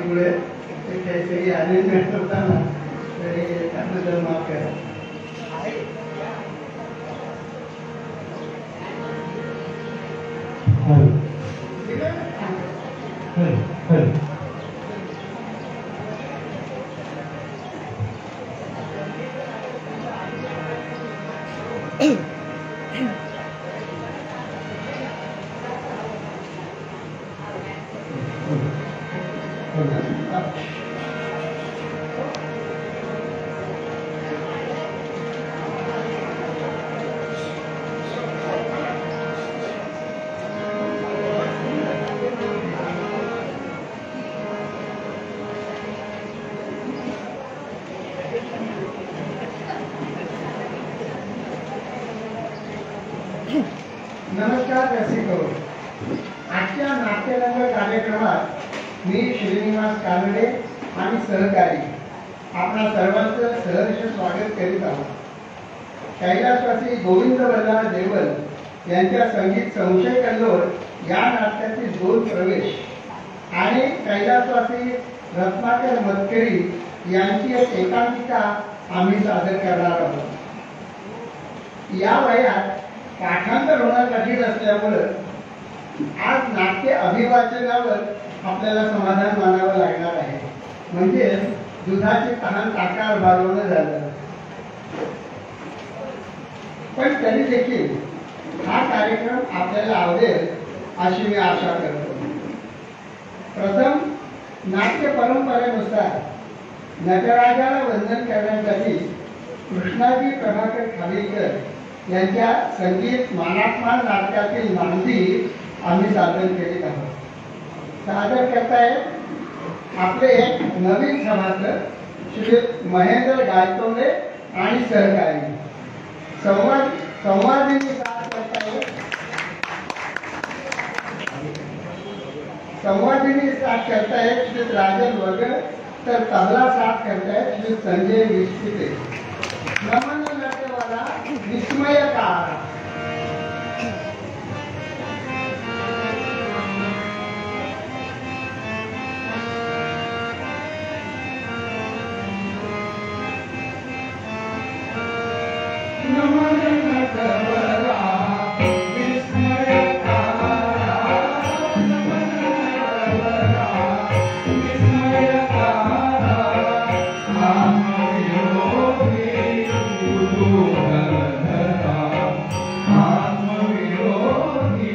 पुढे काहीतरी अरेंजमेंट होताना तरी त्याबद्दल माफ करा. नमस्कार रसिको. आजच्या नाट्यरंग कार्यक्रमात मी श्रीनिवास कानडे आणि सहकारी आपणा सर्वांचं सहर्ष स्वागत करीत आहोत. कैलासवासी गोविंद वल्लभ देवल यांच्या संगीत संशय कल्लोळ या नाट्यातील 2 प्रवेश आणि कैलासवासी रत्नाकर मतकरी यांची एक एकांकिका आम्ही सादर करणार आहोत. या वयात पाठांतर होणं कठीण असल्यामुळं आज नाट्य अभिवाचनावर आपल्याला समाधान मानावं लागणार आहे. म्हणजे दुधाची तहान ताकावर भागवणं झालं. पण तरी देखील हा कार्यक्रम आपल्याला आवडेल अशी मी आशा करतो. प्रथम नाट्य परंपरेनुसार नटराजाला वंदन करण्यासाठी कृष्णाजी प्रभाकर खालीकर यांच्या संगीत मानात्मान नाटकातील नांदी आम्ही सादर केली आहोत. सादर करतायत आपले एक नवीन सभासद श्री महेंद्र गायतोंडे आणि सहकारी. संवादिनी साथ करतायत श्री राजन वगैरे, तर तबला साथ करतायत श्री संजय विस्पिते. नमन नटवाला विस्मयकार. नमन नटवाला आत्मविरोधी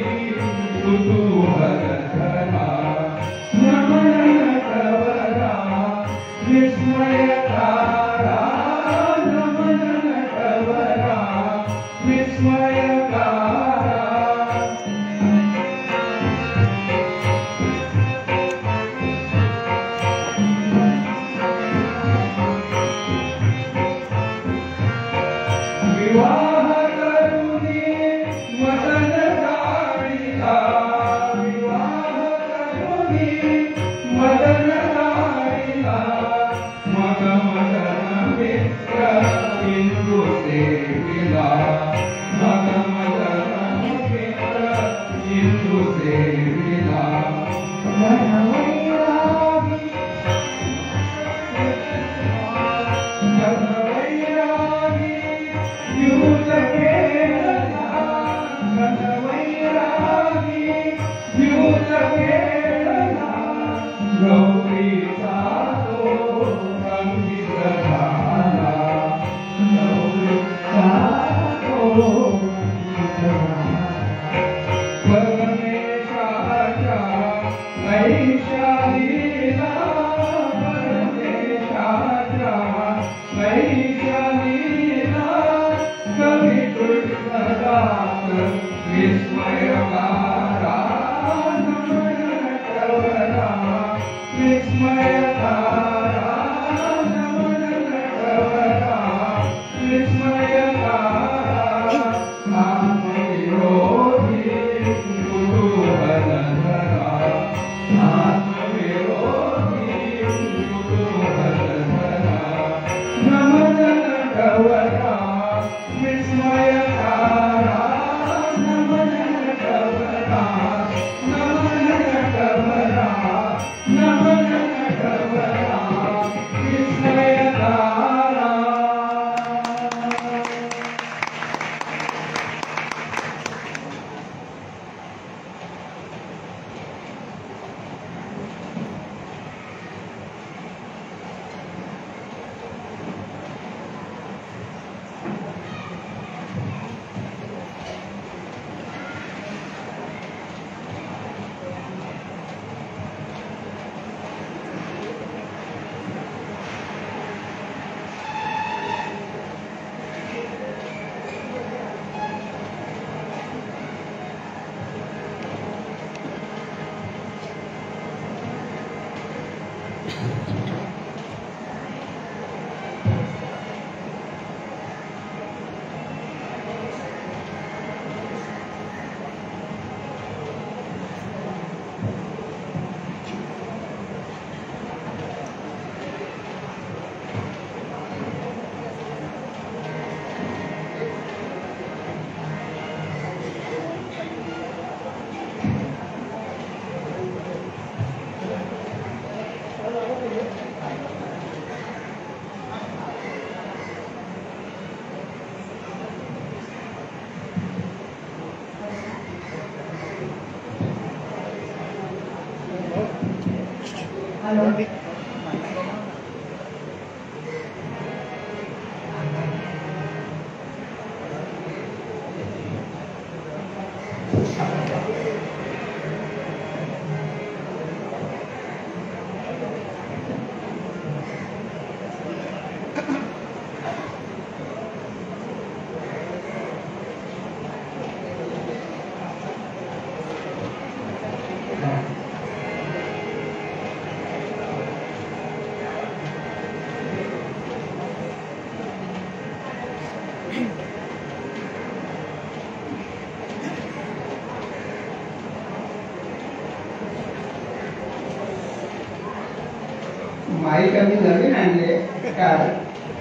माईक आम्ही नवीन आणले कार,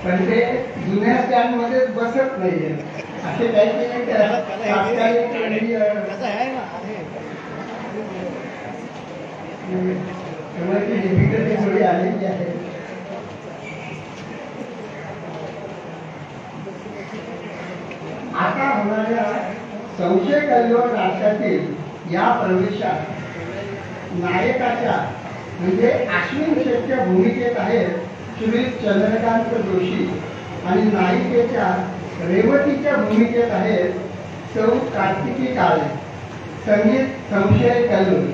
पण ते जुन्या स्टँड मध्ये बसत नाहीये. असे काही डिफिकल्टी थोडी आलेली आहे. आता होणाऱ्या संशय कल्लोळ नाटकातील या प्रवेशात नायकाच्या म्हणजे अश्विन शेठच्या भूमिकेत आहेत श्री चंद्रकांत जोशी आणि नायिकेच्या रेवतीच्या भूमिकेत आहेत सौ कार्तिकी काळे. संगीत संशय कल्लोळ.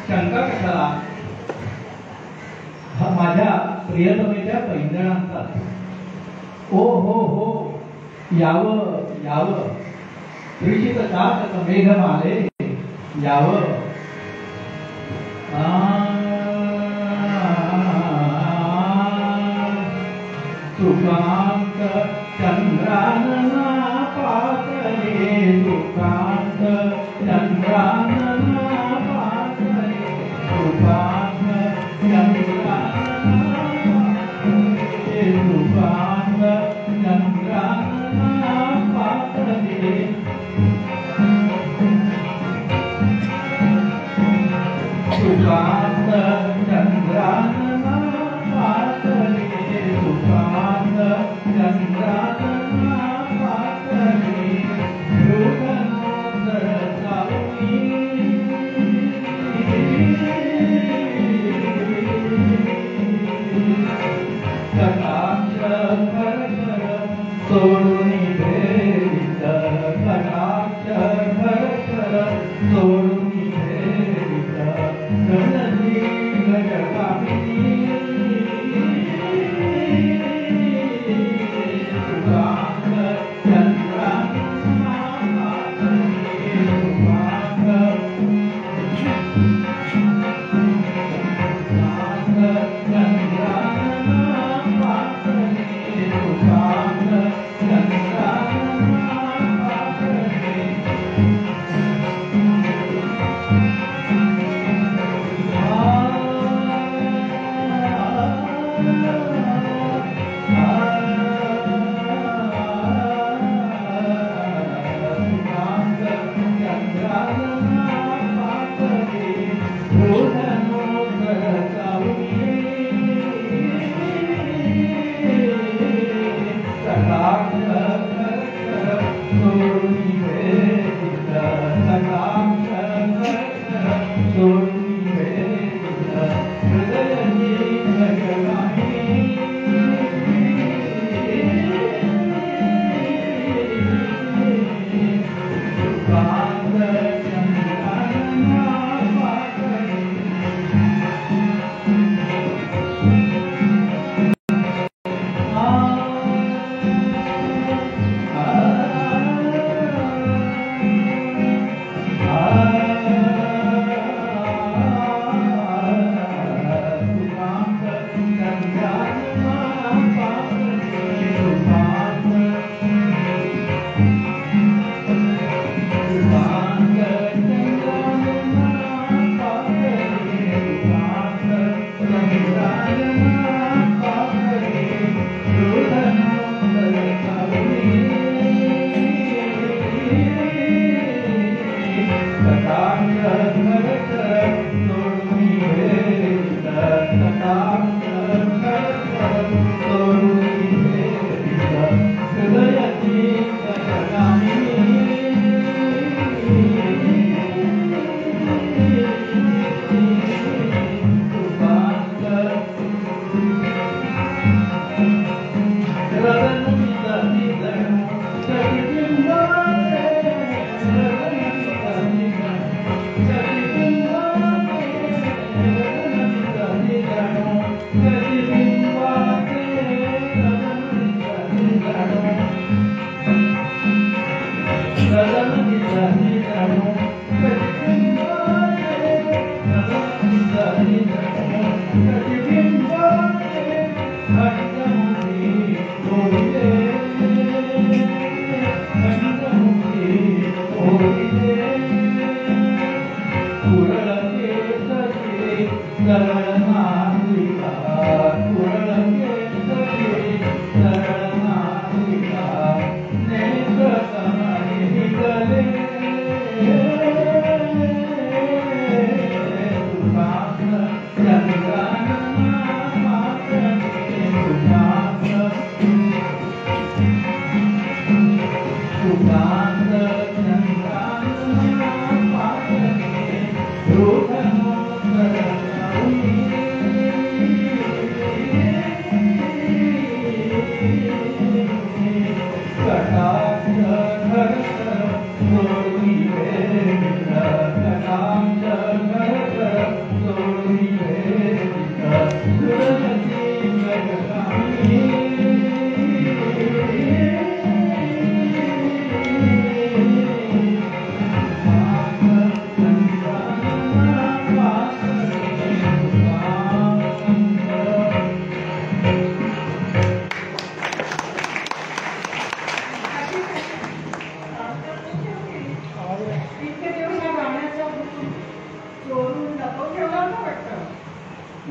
शंका कशाला? हा माझ्या प्रियतमेच्या पैंजणांचा. ओ हो हो, यावं यावं प्रीषित चातक मेघमाले यावं. सुकांत चंद्रानना पातळे, सुकांत चंद्रानना पातळे, सुकांत चंद्रानना पातळे, सुकांत चंद्रानना पातळे. सुकांत चंद्रानना पातळे, सुकांत चंद्रानना पातळे. लोकनंदर जाऊनी कटाक्ष खरखर सोडून भेट, कटाक्ष खरखर सोडून भेट. गणली गजकामिनी सुकांत चंद्रानना पातळे, सुकांत चंद्रानना पातळे, सुकांत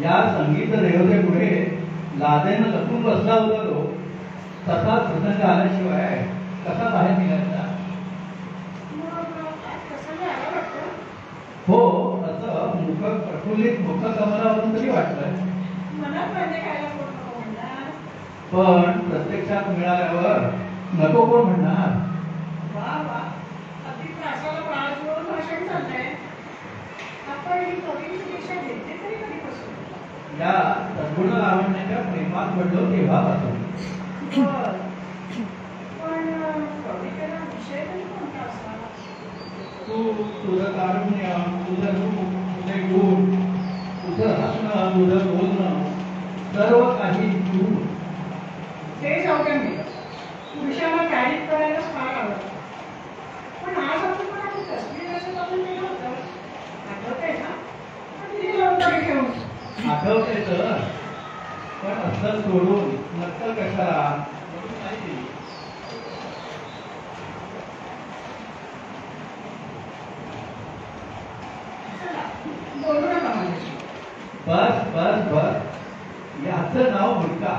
या संगीत देवतेपुढे लादेनं लपून बसला होता तो तसाच प्रसंग आल्याशिवाय कसा बाहेर निघायचा. हो असं मुख प्रफुल्लित मुख कमलावरून तरी वाटलं, पण प्रत्यक्षात मिळाल्यावर नको कोण म्हणणार. या सद्गुण लावण्याच्या प्रेमात पडलो तेव्हापासून. तू तुझं कारुण्य, तुझं रूप, तुझे गुण, तुझं हसणं, तुझं बोलणं, सर्व काही तू. ते जाऊ द्या, मी पुरुषाला कॅरी करायलाच फार आवडतं, पण आज आपण पण आपण तस्वीर असं आपण केलं होतं, आठवतंय ना? किती लवकर घेऊन आठवतंय तर, पण असं सोडून नक्कल कशाला म्हणून नाही. बोलू नका माझ्याशी. बस बस बस, याचं नाव मुलगा.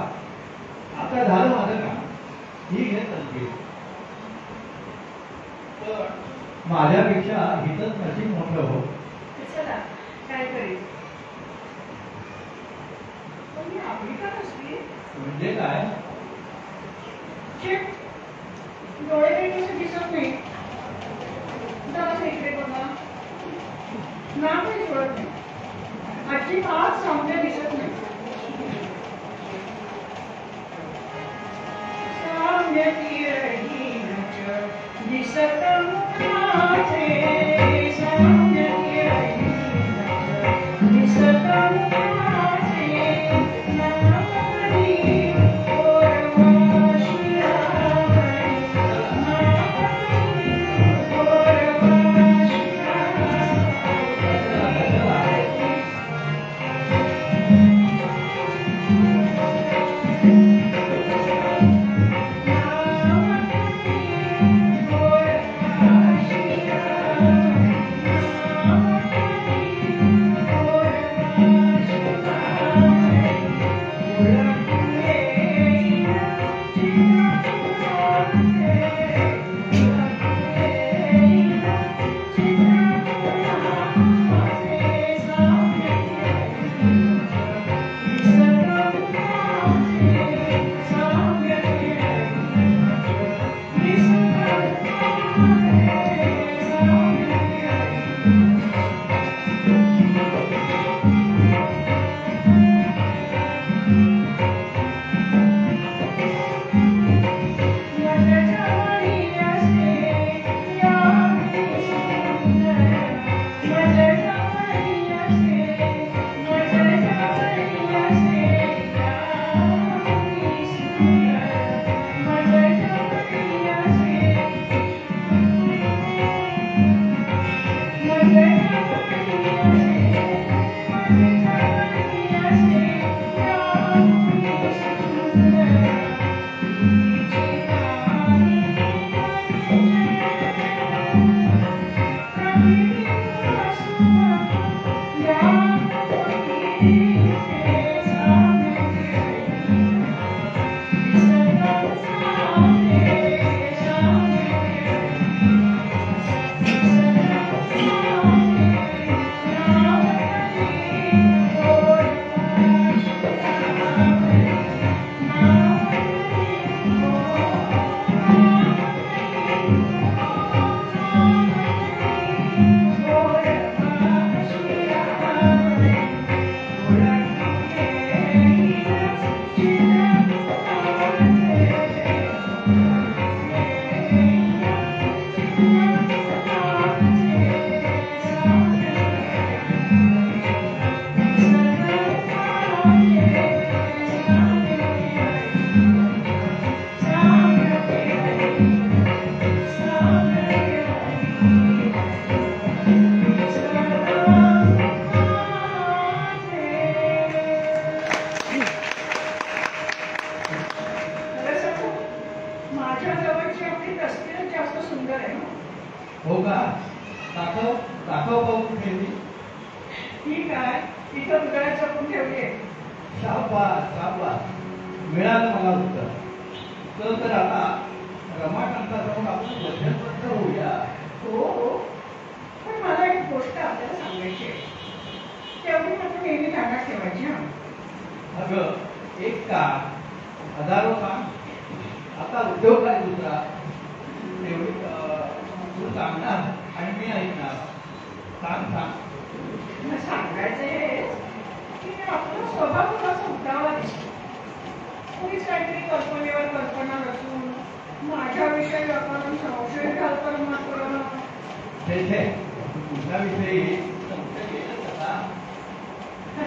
आता झालं माझं काम, ही घे संकेत. पण माझ्यापेक्षा हिचंच नशीब मोठं हो. चला काय करेल. आपली का नसली म्हणजे काय? डोळे काही दिसत नाही. जरा इकडे बघा, नाव काही कळत नाही, अजिबात सामने दिसत नाही. सामने दिसत माझे, सामने दिसत माझ्या जवळची आपली तस्वीरच जास्त सुंदर आहे ना. हो का? दाखव दाखव पाहू कुठे ती. ठीक आहे, इथं उजळ्यात जपून ठेवली आहे. शाबास शाबास, मिळालं मला उत्तर. तर आता रमाकांता जाऊन आपण वचनबद्ध होऊया. हो हो, पण मला एक गोष्ट आपल्याला सांगायची आहे. तेवढी आपण नेहमी ध्यानात ठेवायची. हा अगं एक का हजारो काम. आता उद्योग आहे दुसरा. एवढी तू सांगणार आणि मी ऐकणार. सांग सांग. मग सांगायचं आहे की आपला स्वभाव थोडासा उतावळा दिसतो. कुणीच काहीतरी कल्पनेवर कल्पना रचून माझ्याविषयी आपण संशय घालतो मात्र तेथे तुझ्याविषयी संशय केलं कसा?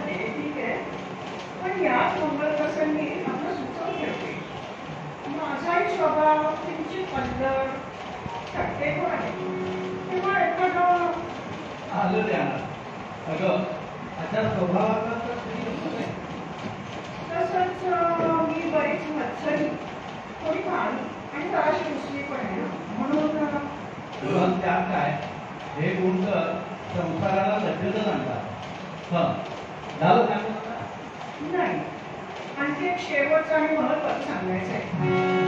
ते ठीक आहे, पण याच मंगलप्रसंगी आपलं सुचवून ठेवते. माझाही स्वभाव किंचित पद्धत टक्केखोर आहे. तेव्हा एखादं आलं द्याना. अगं अशा स्वभावाचा तर तुम्ही नाही. तसंच मी बरीच मत्सरी, थोडी भारी आणि जराशी दुसरी पण आहे ना. म्हणून पण त्यात काय, हे गुण तर संसाराला लज्जतच आणतात. हं, झालं सांगू नका. नाही, आणखी एक शेवटचं आणि महत्वाचं सांगायचं आहे.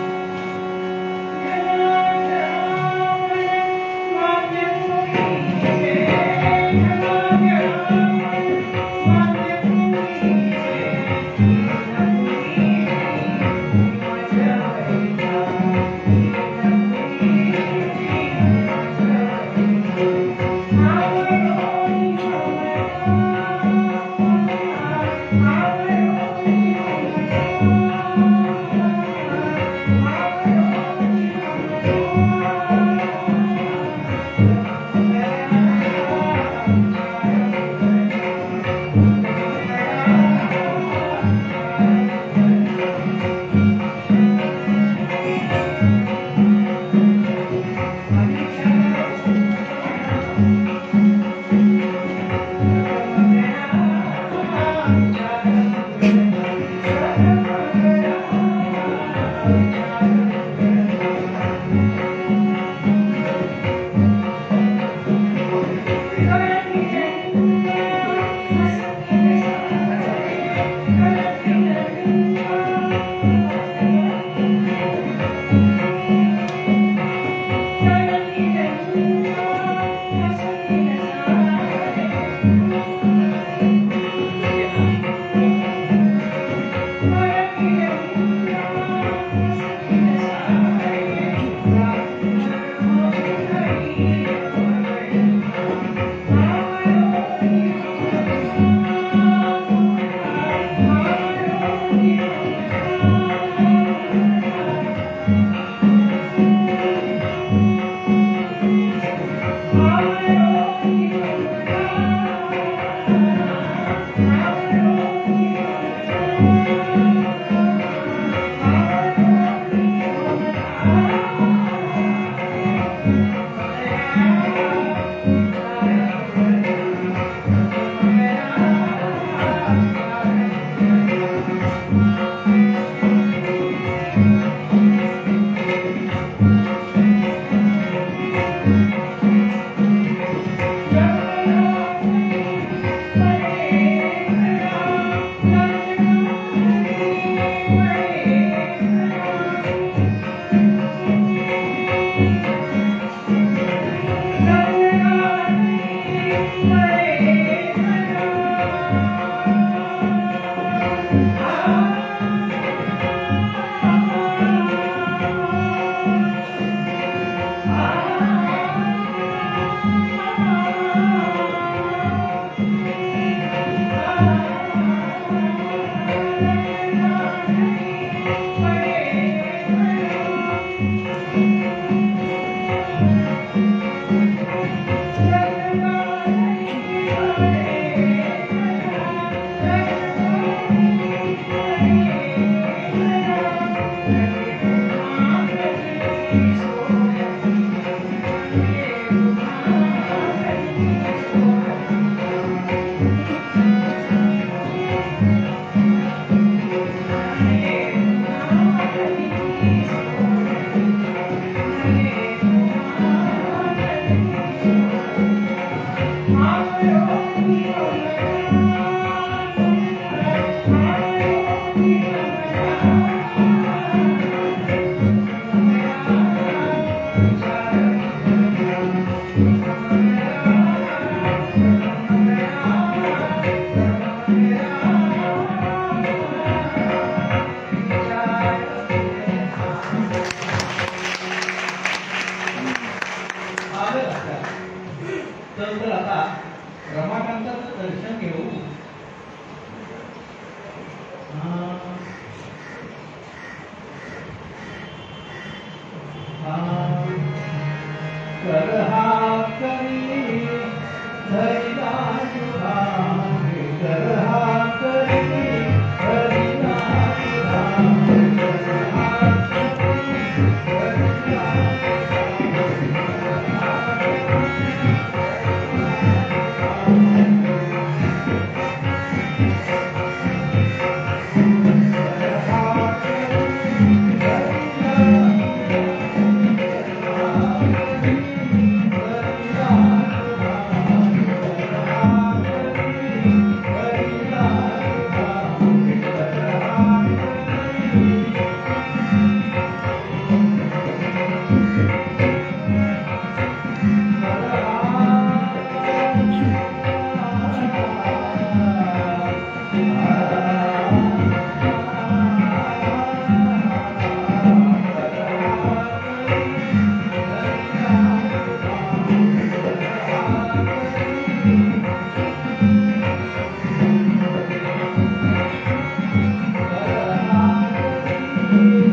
Thank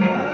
you.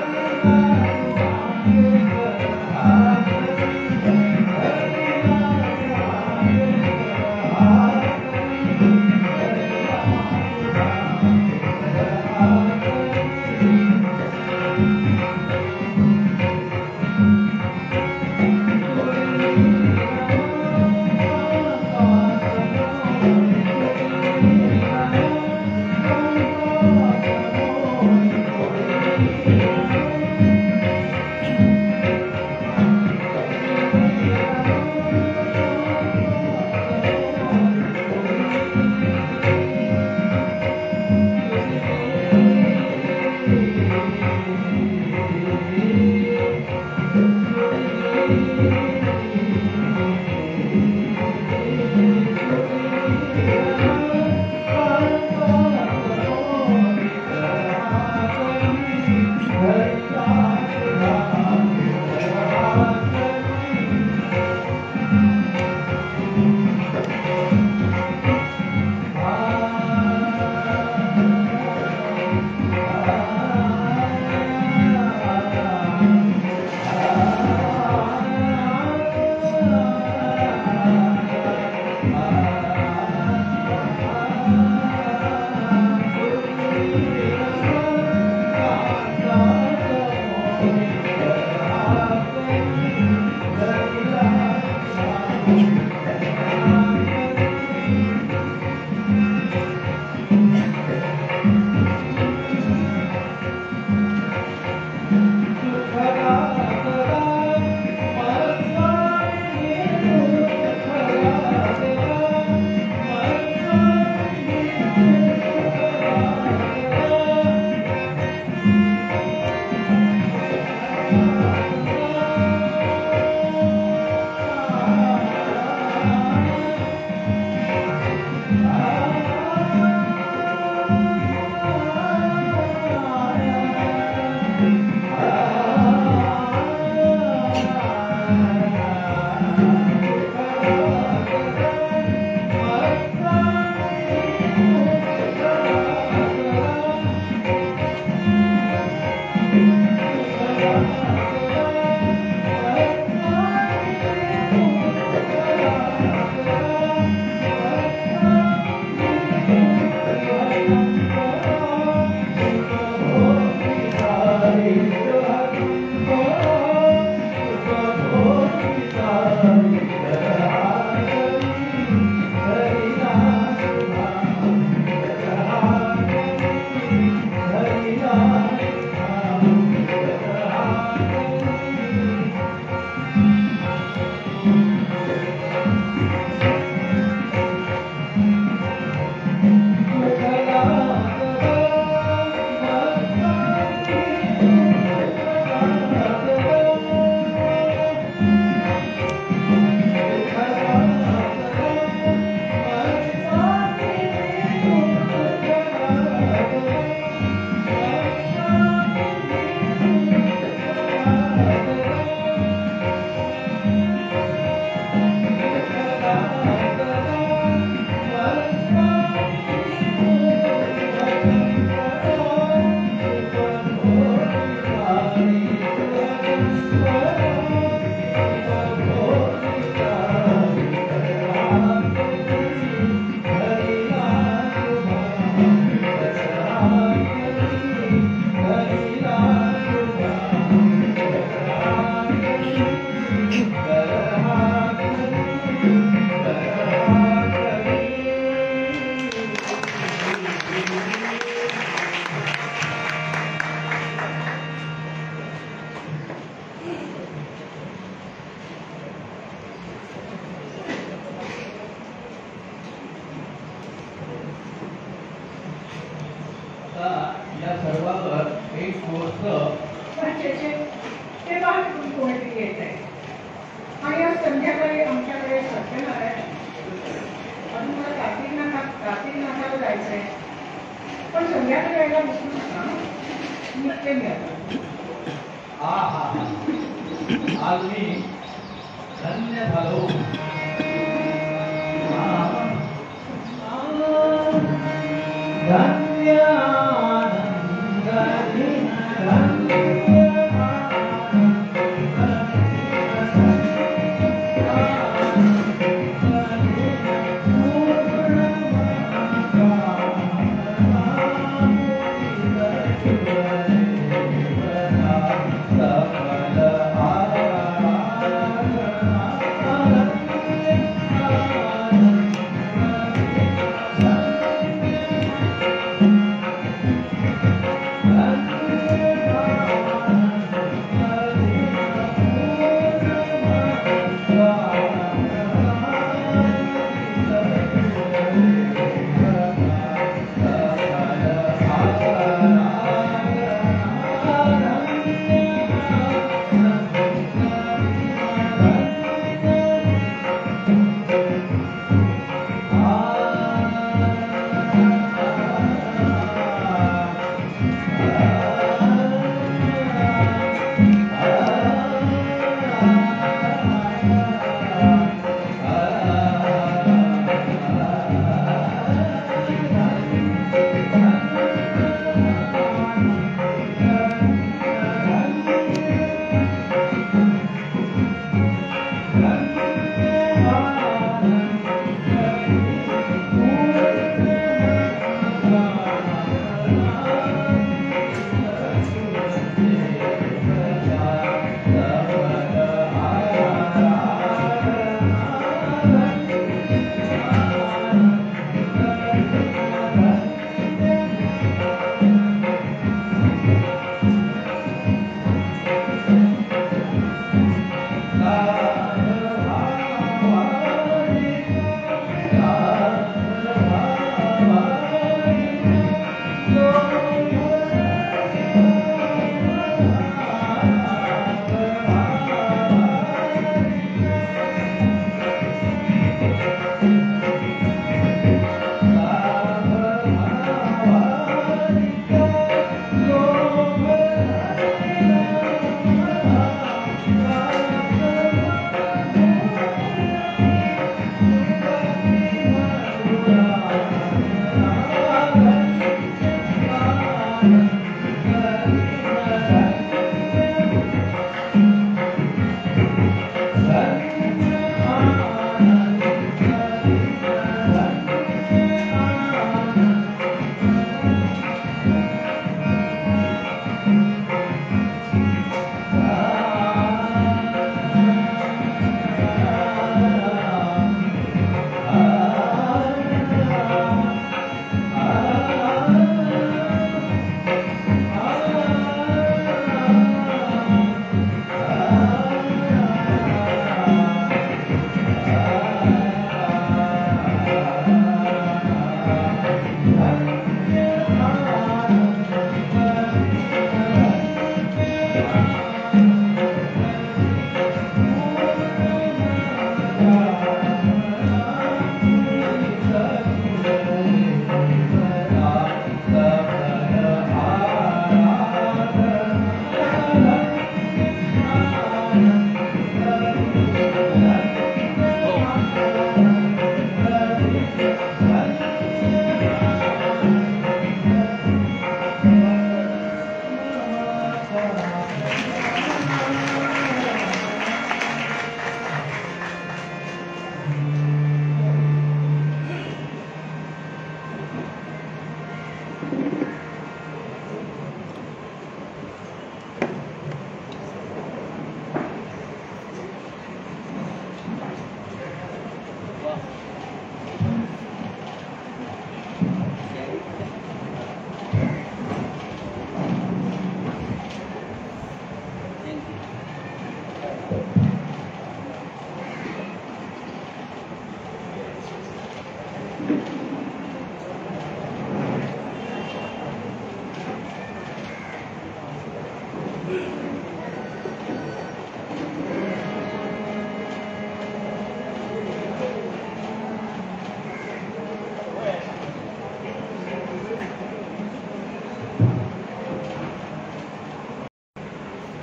गोष्ट पण ते बाहेरून कोणीतरी येत आहे. आणि आज संध्याकाळी आमच्याकडे सत्यनारायण अजून मला रात्री नाकाला जायचं आहे. पण संध्याकाळी यायला बसू नका, निघते मी आता. हा हा हा, आज मी धन्य झालो. धन्य आनंद धन्य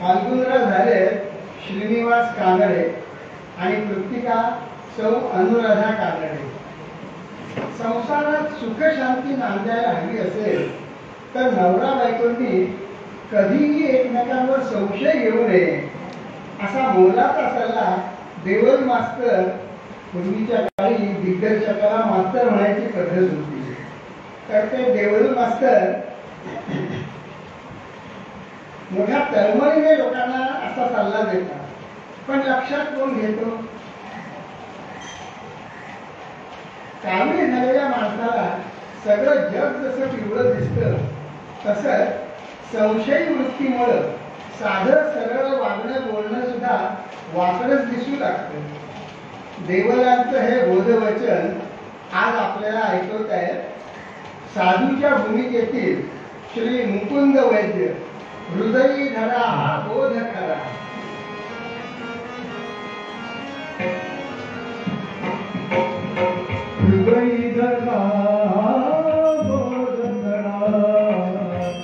फाल्गुनराव झाले श्रीनिवास कानडे आणि कृतिका सौ अनुराधा कानडे. संसारात सुख शांती नांदायला हवी असेल तर नवरा बायकोंनी कधीही एकमेकांवर संशय घेऊ नये असा मोलाचा सल्ला देवल मास्तर, पूर्वीच्या काळी दिग्दर्शकाला मास्तर म्हणायची पद्धत होती, तर ते देवल मास्तर मोठ्या तळमळीने लोकांना असा सल्ला देतात. पण लक्षात कोण घेतो? कावीळ झालेल्या माणसाला सगळं जग जसं पिवळं दिसतं तसंच संशयी वृत्तीमुळं साधं सरळ वागणं बोलणं सुद्धा वाकडच दिसू लागतं. देवलांचं हे बोधवचन आज आपल्याला ऐकवत आहेत साधूच्या भूमिकेतील श्री मुकुंद वैद्य. हृदयी धरा हा बोध खरा. हृदयी धरा बोध करा,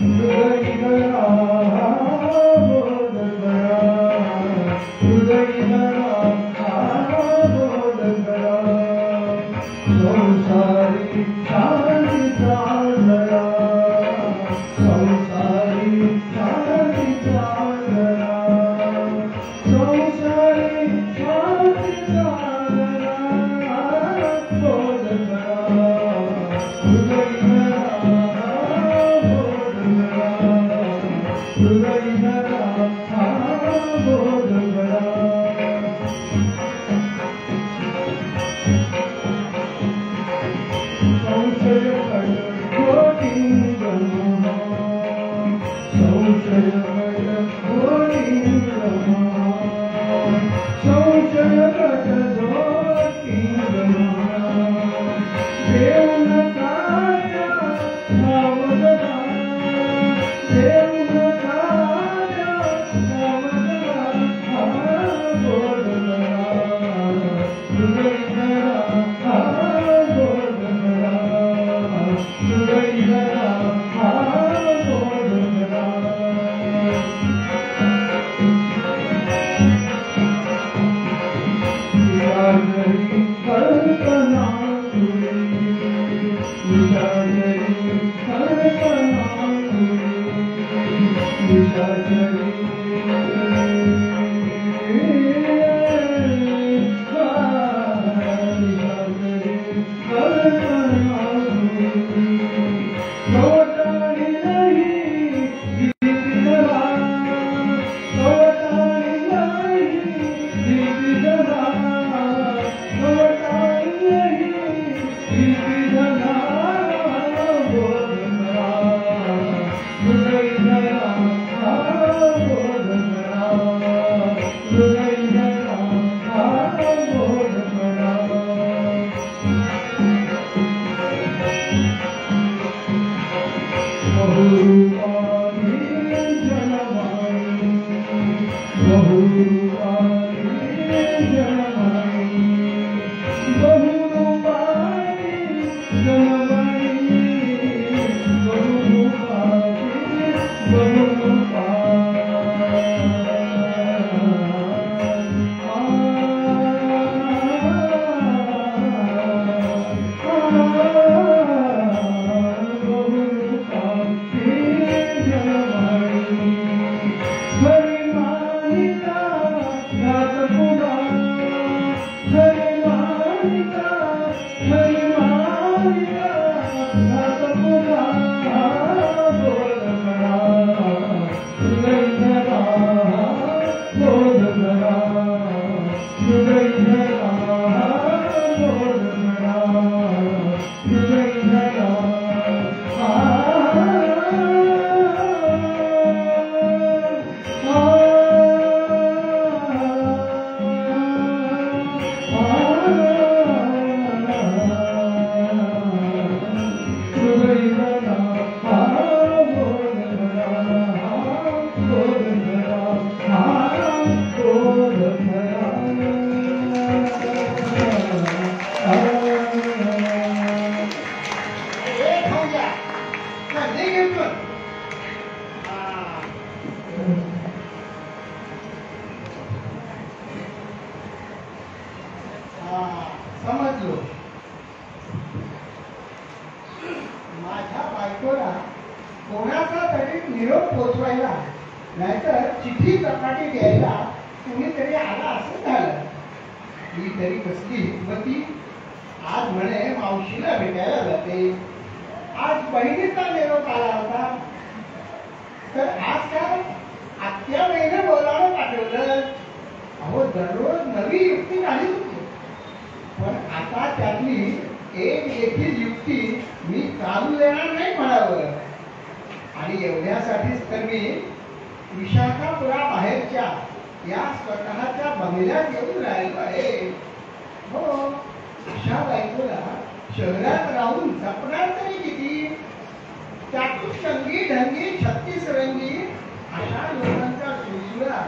हृदयी धरा बोध करा, हृदयी धरा बोध करा. संसारी शांतीचा धरा, संसारी शांतीचा धरा, संसारी शांतीचा बोध करा. हृदयी धरा बोध करा, हृदयी धरा बोध करा. संशय गोविंदमा, संशय गोविंदमा, संशय गोविंदमा. देव नकाया सावधना, देव नकाया सावधना बोध करा. हृदयी धरा बोध करा, हृदयी धरा बोध करा. विचारधरी कल्पना तुरी, विचारधरी कल्पना तुरी, विचारधरी नाहीतर चिठी चपाटी द्यायला कुणीतरी आला असं झालं. ही तरी कसली हिकमती. आज म्हणे मावशीला भेटायला जाते, आज बहिणीचा निरोप आला होता, तर आज काय आत्या बहिणी बोलावून पाठवलं. अहो दररोज नवी युक्ती काढली होती, पण आता त्यातली एक देखील युक्ती मी चालू देणार नाही म्हणावं. आणि एवढ्यासाठीच तर मी विशाखापुरा बाहेरच्या या स्वतःच्या बंगल्यात येऊन राहिलो आहे. हो, अशा बायकोला शहरात राहून जपणार तरी किती. त्यातून संगी ढंगी 36 रंगी अशा लोकांचा सुसुरा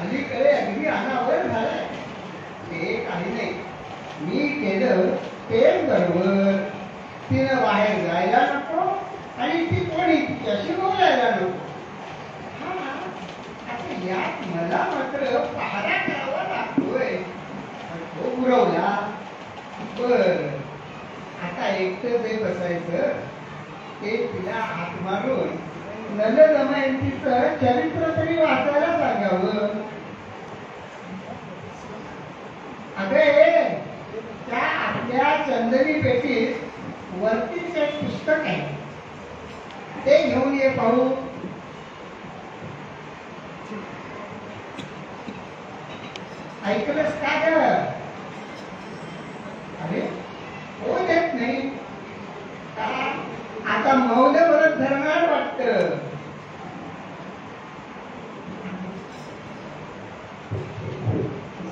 अलीकडे अगदी अनावर झालाय. ते काही नाही, मी केलं तेच बरोबर. तिनं बाहेर जायला नको आणि ती कोणी तिच्याशी बोलायला नको. हा, आता यात मला मात्र पहारा करावा लागतोय. तो पुरवला. बर, आता एकटं जे बसायचं ते तिला हात मारून नल दमयंतीचं चरित्र तरी वाचायला सांगावं. अगं, त्या आपल्या चंदनी पेटीत वरतीच एक पुस्तक आहे, ते घेऊन ये पाहू. ऐकलंस का ग? अरे हो, देत नाही का? आता मौल्य परत धरणार वाटत.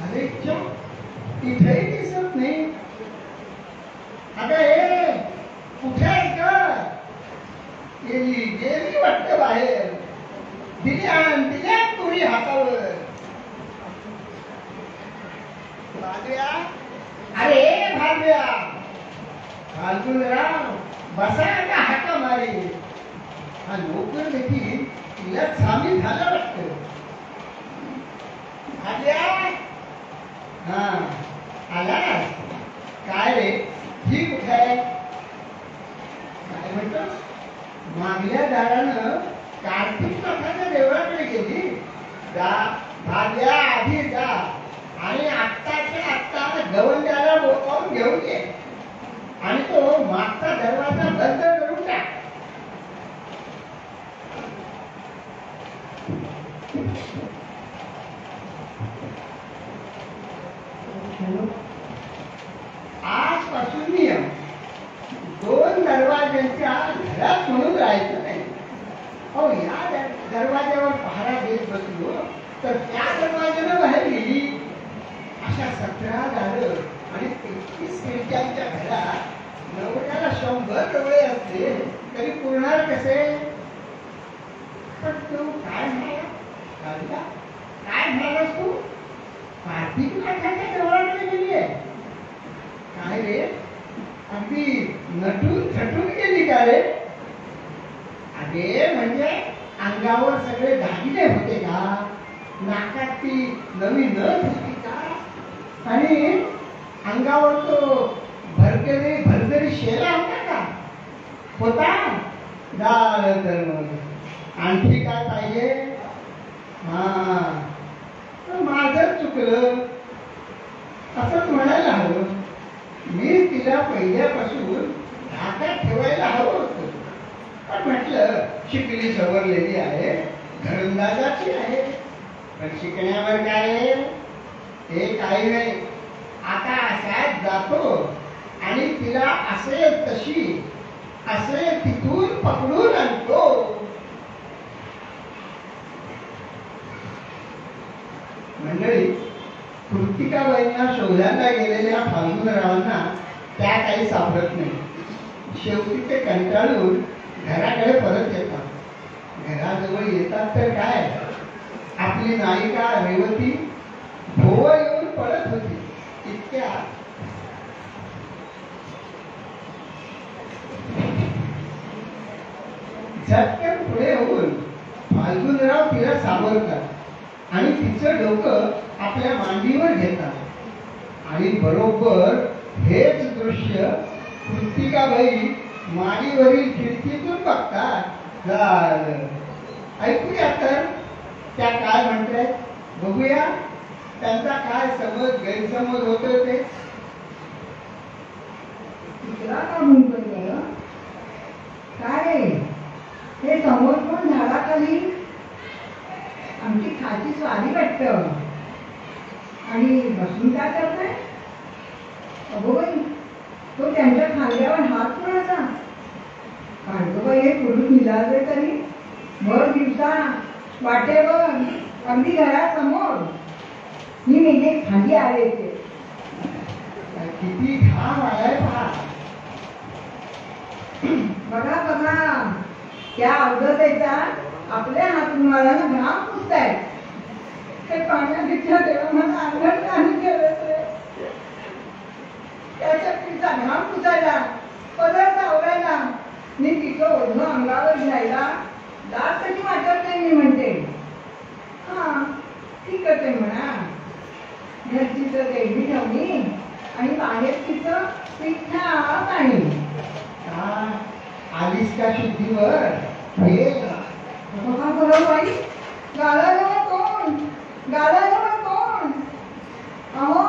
अरे तिथेही दिसत नाही. अगं कुठे आहे का? गेली वाटत बाहेर. दिल्या तुरी हातावर. भाग्या, अरे भाग्या, फाल्गुनराव बसा का हाका मारी. हा नोकर देखील तिला सामील झाला वाटत. भाग्या, हा आला. काय रे, ही कुठे आहे? काय म्हणतोस? मागल्या दारानं कार्तिक नाथाच्या देवळाकडे गेली. भाग्या, आधी जा आणि आत्ताच्या आत्ता गवंड्याला बोकावून घेऊन ये आणि तो मागचा दरवाजा बंद करून टाक. आजपासून नियम, 2 दरवाज्यांच्या घरात म्हणून राहायचं नाही. हो, या दरवाज्यावर पहारा देत बसलो तर त्या दरवाज्यानं बाहेर गेली. अशा 17 दारं आणि 33 खिडक्यांच्या घरात नवऱ्याला 100 डोळे असले तरी पुरणार कसे? पण तू काय म्हणाला? काय म्हणालास तू? कार्तिक नाथाच्या देवळाकडे गेली आहे? काय रे, अगदी नटून थटून गेली का रे? अरे म्हणजे अंगावर सगळे दागिने होते का? नाकात ती नवी नथ होती का? आणि अंगावर तो भरकरी शेला होता का? होता. झालं तर मग आणखी काय पाहिजे? हा, माझं चुकलं असंच म्हणायला हवं. मी तिला पहिल्यापासून धाकात ठेवायला हवं होतं, पण म्हटलं शिकली सवरलेली आहे, घरंदाजाची आहे. पण शिकण्यावर काय, ते काही नाही. आता असाच जातो आणि तिला असे तशी असे तिथून पकडून आणतो. मंडळी, कृतिकाबाईंना शोधायला गेलेल्या फाल्गुनरावांना त्या काही सापडत नाही. शेवटी ते कंटाळून घराकडे परत येतात. घराजवळ येतात तर काय, आपली नायिका रेवती भोवळ येऊन पडत होती. इतक्या झटकन पुढे होऊन फाल्गुनराव तिला सावरतात आणि तिचं डोकं आपल्या मांडीवर घेतात. आणि बरोबर हेच दृश्य कृतिकाबाई माडीवरील खिडकीतून बघतात. झालं, ऐकूया तर त्या काय म्हणतायत, बघूया त्यांचा काय समज गैरसमज होतोय ते. कुत्रा का म्हणतोय ग? काय रे, हे समोर कोण झाडाखाली आमची खाची स्वारी वाटतं. आणि बसून काय करताय? अगो बाई, तो त्यांच्या खांद्यावर हात कोणाचा? कांडोबाई हे पुरुष निघाले तरी भर दिवसा वाटेवर अगदी घरासमोर मी मेघे खाली आले ते. किती घाम आलाय पहा. बघा बघा, त्या अवधतेचा आपल्या हातरुमालानं घाम पुसतायत. ते पाण्यापेक्षा तेव्हा मला अंगण नाही ठेवत रे. त्या चक्रीचा घाम पुसायला, पदर आवरायला, मी तिचं ओढणं अंगावर घ्यायला दात कधी वाटत नाही. मी म्हणते हा ठीकच आहे म्हणा, घरची तर देवी ठेवली आणि बाहेर तिचं पिठा पाणी. का आलीस का शुद्धीवर? हे बघा बरं बाई, गालाजवळ कोण, गालाजवळ कोण? अहो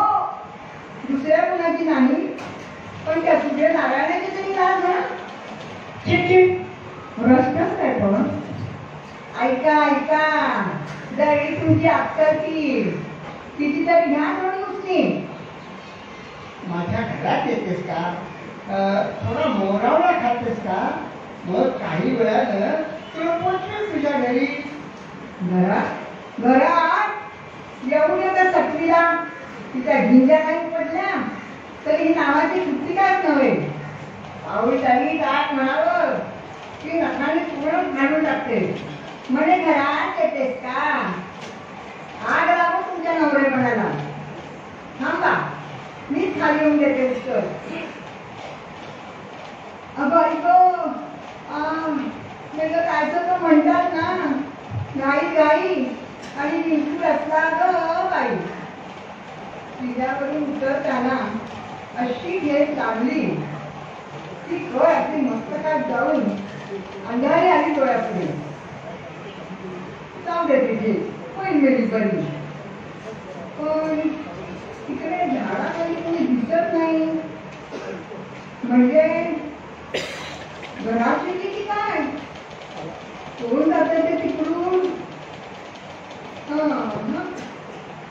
दुसऱ्या कुणाची नाही, पण त्या तुझ्या नारायणाची तरी लाज ना. रस्ताच काय पण. ऐका ऐका, जरी तुमची अक्कल किती तरी घ्या थोडी उचली. माझ्या घरात येतेस का? थोडा मोरावला खातेस का? मग काही वेळानं तुला पोचवेल तुझ्या घरी. घरात येऊ नये का सक्रीला? तिच्या ढिंग्या काही पडल्या तरी ही नावाची सुट्टी कायच नव्हे. आवडी तरी काय म्हणावं की नखाने पूर्ण घालून टाकते. म्हणे घरात येतेस का? आग लागू तुमच्या नवरेपणाला. थांबा, मीच खाली येऊन देते उत्तर. अगं ऐको, काय तर म्हणतात ना, घाई आणि बिलकुल असला ग बाई. तिच्यावरून उतरताना अशी घेत लागली ती कळ आपली मस्तकात जाऊन अंधारी आली डोळ्यापुढे. जाऊ दे तिथे, होईल मेली बरी. पण तिकडे झाडाखाली कोणी दिसत नाही. म्हणजे घरात किती काय कोण जातं ते तिकडून.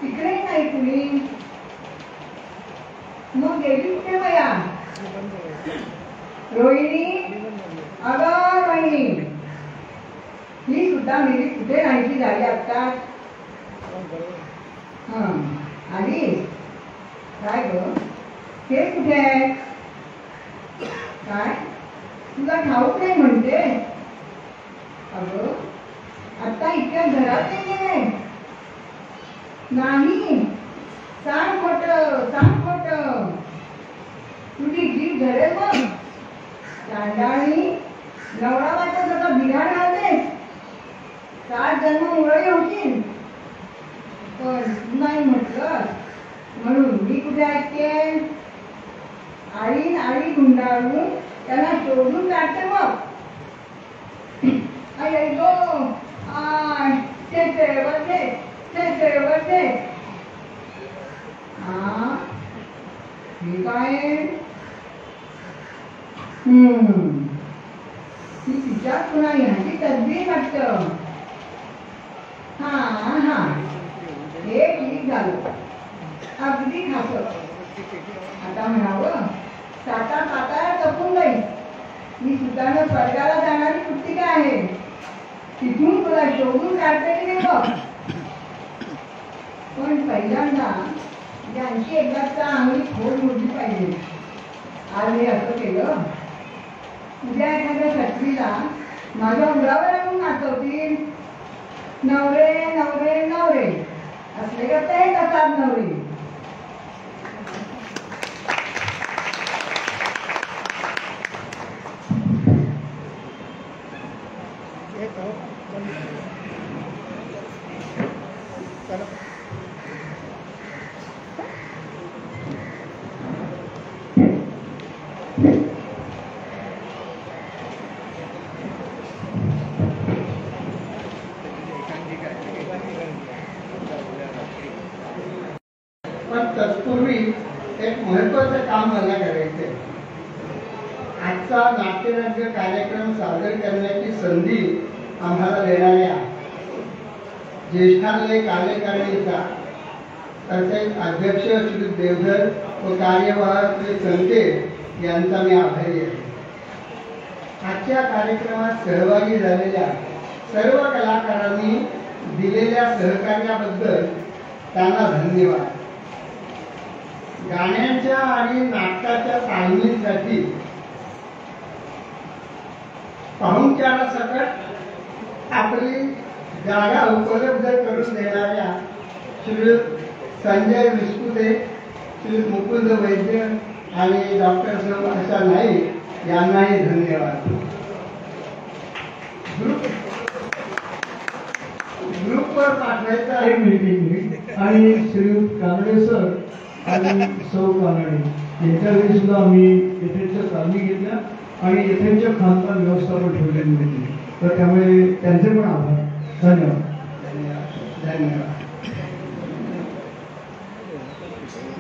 तिकडे नाही कुणी. मग गेली कुठे बया? रोहिणी, अगं रोहिणी, ही सुद्धा मेली कुठे राहायची झाली आता. आली काय ग? हे कुठे आहे? काय तुला ठाऊक नाही म्हणते? अगं आता इतक्या घरात गेले नाही. सांग खोट, सांग खोट. तुझी जीभ धरेल मग. चांडाळी नवरा बायको जसा बिघाड घालतेस, 7 जन्म मुळे होतील. पण नाही म्हटलं म्हणून मी कुठे ऐकते? आळी गुंडाळून त्यांना शोधून काढते. मग आई गो वरते हे काय? ती तिच्या पुन्हा ह्याची तदबीर वाटतं. हा हे ठीक झालं, अगदी खास. आता म्हणावं साता जपून जाईल. मी सुद्धा स्वर्गाला जाणारी पुस्तिका आहे. तिथून तुला शोधून काढते की नाही बघ. पण पहिल्यांदा यांची एकदा चांगली खोड मोडली पाहिजे. आज मी असं केलं, उद्या एखाद्या शत्रीला माझ्या उरावर आणून नाचवतील. नवरे नवरे नवरे असले करते कसात नवरे. तत्पूर्वी एक महत्वाचं काम मला करायचं आहे. आजचा नाट्यराज्य कार्यक्रम सादर करण्याची संधी आम्हाला देणाऱ्या ज्येष्ठांले कार्यकारिणीचा तसेच अध्यक्ष श्री देवधर व कार्यवाहक श्री संते यांचा मी आभारी आहे. आजच्या कार्यक्रमात सहभागी झालेल्या सर्व कलाकारांनी दिलेल्या सहकार्याबद्दल त्यांना धन्यवाद. गाण्यांच्या आणि नाटकाच्या तालमीसाठी पाहुणचारासकट आपली जागा उपलब्ध करून देणाऱ्या श्री संजय विस्कुते, श्री मुकुंद वैद्य आणि डॉक्टर सौ आशा नाईक यांनाही धन्यवाद. ग्रुपवर पाठवायचा एक मिनिट आणि श्री कानडे सर आणि सौ कानडे यांच्या वेळी सुद्धा आम्ही येथेच्या तालमी घेतल्या आणि येथेच्या खानपान व्यवस्थापन ठेवलेली होती. तर त्यामुळे त्यांचे पण आभार. धन्यवाद. धन्यवाद.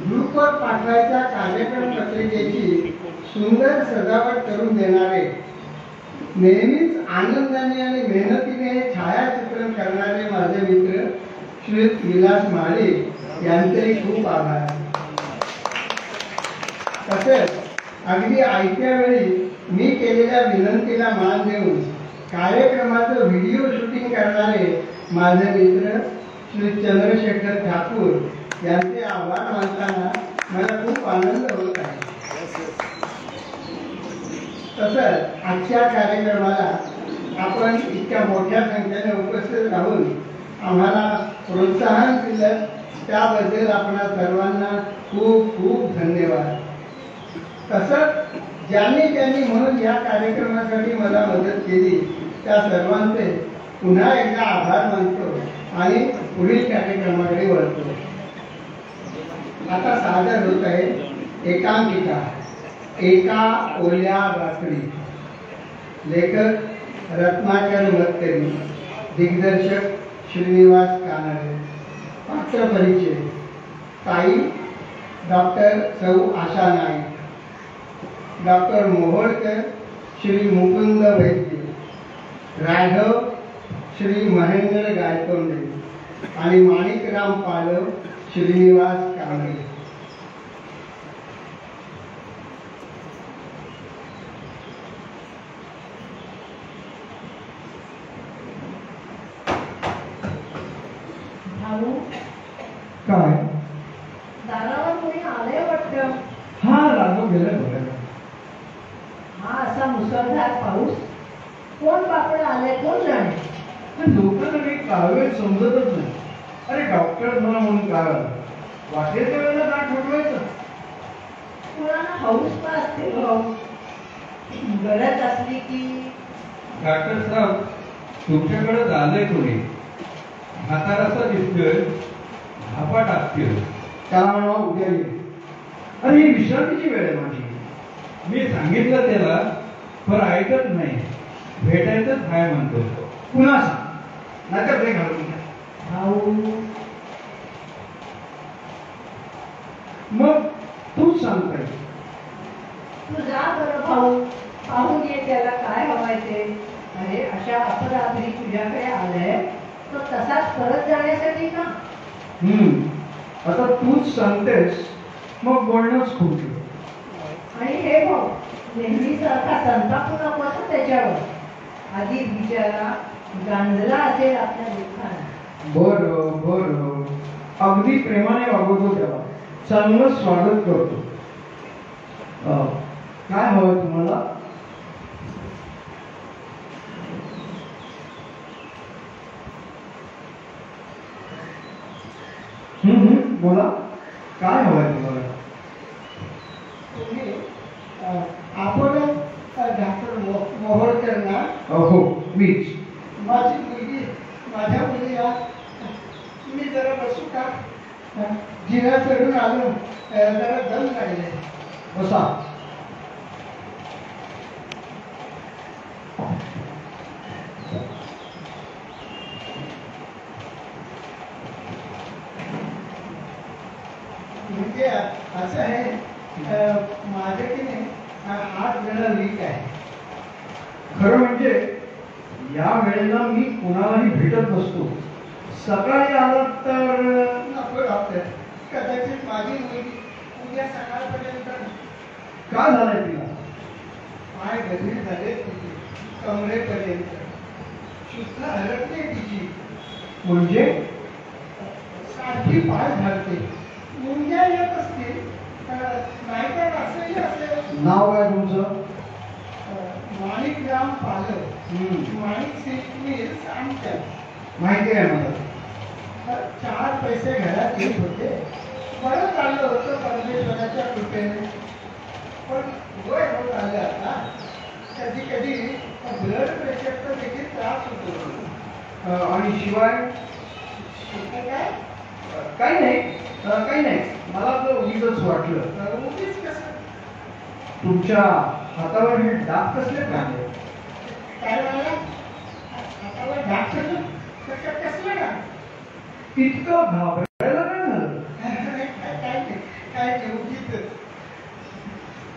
ग्रुपवर पाठवायच्या कार्यक्रम पत्रिकेची सुंदर सजावट करून देणारे, नेहमीच आनंदाने आणि मेहनतीने छायाचित्रण करणारे माझे मित्र श्री विलास माळी यांचे खूप आभार. तसेच अगदी आयत्या वेळी मी केलेल्या विनंतीला मान देऊन कार्यक्रमाचं व्हिडिओ शूटिंग करणारे माझे मित्र श्री चंद्रशेखर ठाकूर यांचे आभार मानताना मला खूप आनंद होत आहे. तसंच आजच्या कार्यक्रमाला आपण इतक्या मोठ्या संख्येने उपस्थित राहून आम्हाला प्रोत्साहन दिलं त्याबद्दल आपणा सर्वांना खूप खूप धन्यवाद. तसंच ज्यांनी म्हणून या कार्यक्रमासाठी मला मदत केली त्या सर्वांचे पुन्हा एकदा आभार मानतो आणि पुढील कार्यक्रमाकडे वळतो. आता सादर होत आहे एकांकिका, एका ओल्या रात्री. लेखक रत्नाकर मतकरी, दिग्दर्शक श्रीनिवास कानडे. पात्र परिचय: ताई डॉक्टर सौ आशा नाईक, डॉक्टर मोहोळकर श्री मुकुंद वैद्य, राघव श्री महेंद्र गायतोंडे आणि माणिकराम पालव श्रीनिवास कांबळे. भाऊ, काय दारावर कोणी आलंय वाटतं. हा राघव गेला बघा. हा असा मुसळधार पाऊस, कोण बापड आलंय कोण जाणे. लोकांना काही काळवेळ समजतच नाही. अरे डॉक्टर म्हणा म्हणून काय वाटेच्या वेळेला नाक ठोठवायचं. कुणाला हौस का असते भाऊ. गरज असली की. डॉक्टर साहेब तुमच्याकडे आलंय कोणी. हातारासा दिसतोय, धापा टाकतोय. त्याला म्हणा उद्या ये. अरे ही विश्रांतीची वेळ आहे माझी. मी सांगितलं त्याला पण ऐकत नाही. भेटायचंच काय म्हणतो. पुन्हा सांग नाहीतर ते घालून घ्या. भाऊ मग तूच सांगताय. तू जा बरं भाऊ, पाहून ये त्याला काय हवाय ते. अरे अशा अपरात्री तुझ्याकडे आलंय तर तसाच परत जाण्यासाठी का. आता तूच सांगतेस मग बोलणंच खूप. आणि हे भाऊ नेहमीसारखा संतापू नकोस त्याच्यावर. आधी बिचारा गांजला असेल आपल्या दुःखाने. बरं बरं, अगदी प्रेमाने वागवतो त्याला. चांगलं स्वागत करतो. काय हवं तुम्हाला. बोला काय हवंय तुम्हाला. तुम्ही आपण डॉक्टर मोहोळकर ना. हो मीच. माझी मुलगी, माझ्या मुलीला मी जरा बसू का. जिना चढून आलो, जरा दम लागले. बसा. म्हणजे असं आहे, माझं की नाही हात जरा वीक आहे. खरं म्हणजे या वेळेला मी कुणालाही भेटत नसतो. सकाळी आलात तर नको डॉक्टर, कदाचित माझी मुलगी उद्या सकाळपर्यंत काय झालंय तिला? पाय गंभीर झाले तिचे, कमरेपर्यंत शुद्ध हरकते तिची. म्हणजे सारखी पाय घालते, मुंग्या येत असतील, नाहीतर असंही असेल. नाव काय तुमचं? माणिकराम पालक, माणिक सिल्क मिल्स आमच्या. माहिती आहे मला. 4 पैसे घरात येत होते, बरं चाललं होतं परमेश्वराच्या कृपेने. पण वय होत आलं आता, कधी कधी ब्लड प्रेशरचा देखील त्रास होतो. आणि शिवाय काय काही नाही. मला तर उगीच वाटलं. उगीच कसं? तुमच्या हातावर हे डाग कसले काढले? काय म्हणाला? हातावर डाग कसलं? कसलं का? इतकं घाबरायला काय झालं? काय उगीच.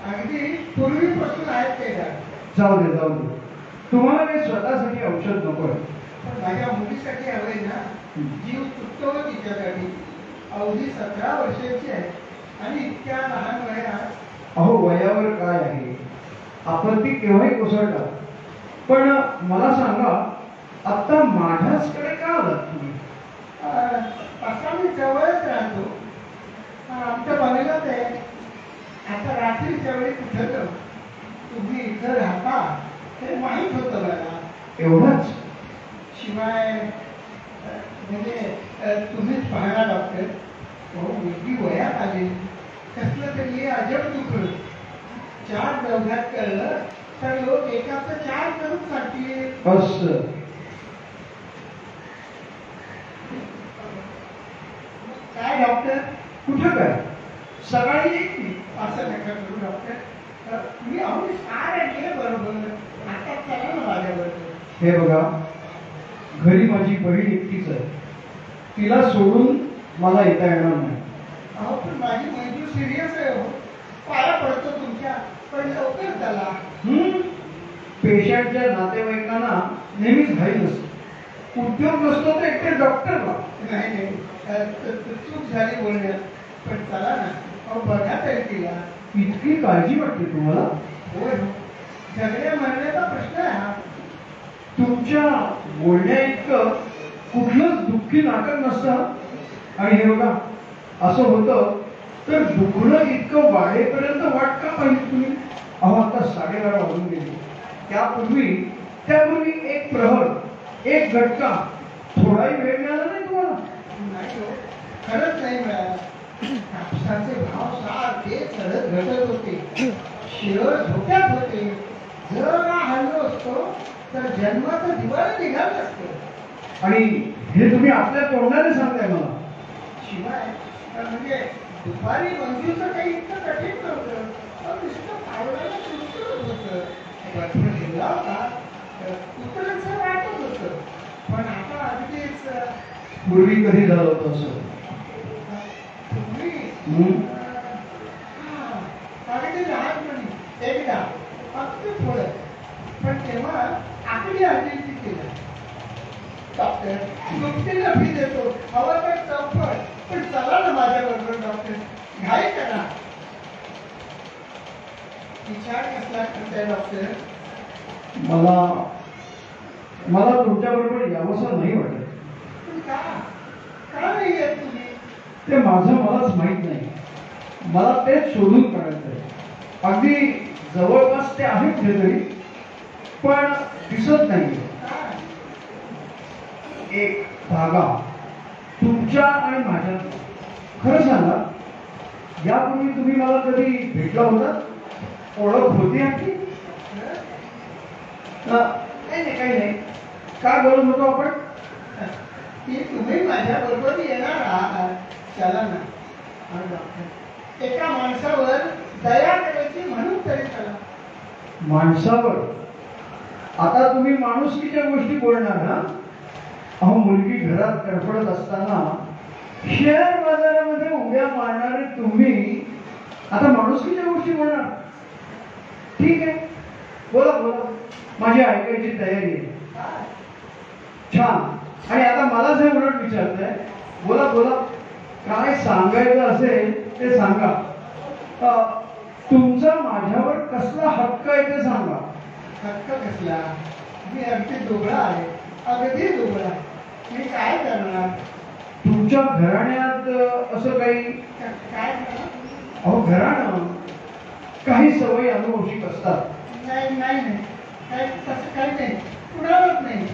अगदी पूर्वीपासून आहेत ते डाग. जाऊ दे. तुम्हाला काही स्वतःसाठी औषध नकोय. पण माझ्या मुलीसाठी हवंय ना. जीव तुटतो तिच्यासाठी. अवधी 17 वर्षाची आहे आणि इतक्या लहान वयात. अहो, वयावर काय आहे, आपत्ती केव्हाही कोसळतात. पण मला सांगा, आता माझ्याचकडे का आलात तुम्ही? असा मी जवळच राहतो, आमच्या बंगल्यात आहे. आता रात्रीच्या वेळी कुठं जाऊ? तुम्ही इथं राहता हे माहीत होतं मला. एवढंच? शिवाय म्हणजे तुम्हीच पाहणार डॉक्टर. हो, मुलगी वयात आली, कसलं तरी अजब दुखलं. 4 चौघात कळलं तर लोक एकाचं 4 करून सांगतील. असं? काय डॉक्टर? कुठं काय? सकाळी येईल मी. असं नका करू डॉक्टर. मी अहो सारे गेले बरोबर. आता चला ना माझ्याबरोबर. हे बघा, घरी माझी बहीण एकटीच आहे. तिला सोडून मला येता येणार नाही. अहो पण माझी मंजू सिरियस आहे हो. पाया पडतो तुमच्या, पण लवकर चला. पेशंटच्या नातेवाईकांना नेहमीच घाई नसते. उद्योग नसतो तर एकटे डॉक्टरला. नाही, चूक झाली बोलण्यात. पण चला ना. अहो बघा तरी तिला. इतकी काळजी वाटते तुम्हाला? होय, सगळ्या मरण्याचा प्रश्न आहे हा. तुमच्या बोलण्या इतकं कुठलंच दुःखी नाटक नसतं. आणि हे बघा, असं होतं तर दुखणं इतकं वाढेपर्यंत वाट का पाहिजे तुम्ही? अहो, आता 12:30 वाजून गेले. त्यापूर्वी एक प्रहर, एक झटका, थोडाही वेळ मिळाला नाही तुम्हाला? नाही हो, खरंच नाही मिळाला. कापसाचे भाव सारखे चढत घटत होते. शेअर धोक्यात होते. जर ना हल्लो असतो तर जन्माचं दिवाळी निघालं असतं. आणि हे तुम्ही आपल्या तोंडाने सांगताय मला? शिवाय म्हणजे दुपारी मंजूचं काही इतकं कठीण नव्हतं. नुसतं पावलाला सुचत होतं. बटन गेला होता, उतरचं वाटत होतं. पण आता अगदीच. पूर्वी कधी झालं होतं असं? तुम्ही अगदी लहानपणी एकदा अगदी थोडं, पण तेव्हा आपली आदिती केलं. डॉक्टर नुकतीला फी देतो, हवं तर चौपट, पण चला ना माझ्याबरोबर डॉक्टर. घाई करा. विचार कसला करताय डॉक्टर? मला तुमच्या बरोबर यावंसं नाही वाटत. पण का नाही येत तुम्ही? ते मलाच माहित नाही. मला तेच शोधून काढायचं आहे. अगदी जवळपास ते आहे कुठेतरी, पण दिसत नाही. एक धागा तुमच्या आणि माझ्या. खरं सांगा, यापूर्वी तुम्ही मला कधी भेटला होता? ओळख होती आपली? काही नाही. काय बोलत होतो आपण? की तुम्ही माझ्या बरोबर येणार आहात. चला ना. डॉक्टर, एका माणसावर दया करायची म्हणून तरी चला. माणसावर? आता तुम्ही माणुसकीच्या गोष्टी बोलणार ना? अहो, मुलगी घरात तडफडत असताना शेअर बाजारामध्ये उड्या मारणारे तुम्ही आता माणुसकीच्या गोष्टी म्हणणार? ठीक आहे, बोला बोला, माझी ऐकायची तयारी आहे. छान. आणि आता मला जे उलट विचारताय, बोला बोला, काय सांगायचं असेल ते सांगा. तुमचा माझ्यावर कसला हक्क आहे ते सांगा. हक्क कसला? मी अगदी दोघळा आहे, अगदी दोघळा. मी काय करणार? तुमच्या घराण्यात असं काही? काय करणार? अहो घराणं काही सवयी अनुवंशिक असतात. नाही नाही नाही, काय तसं काही नाही, कुणालाच नाही.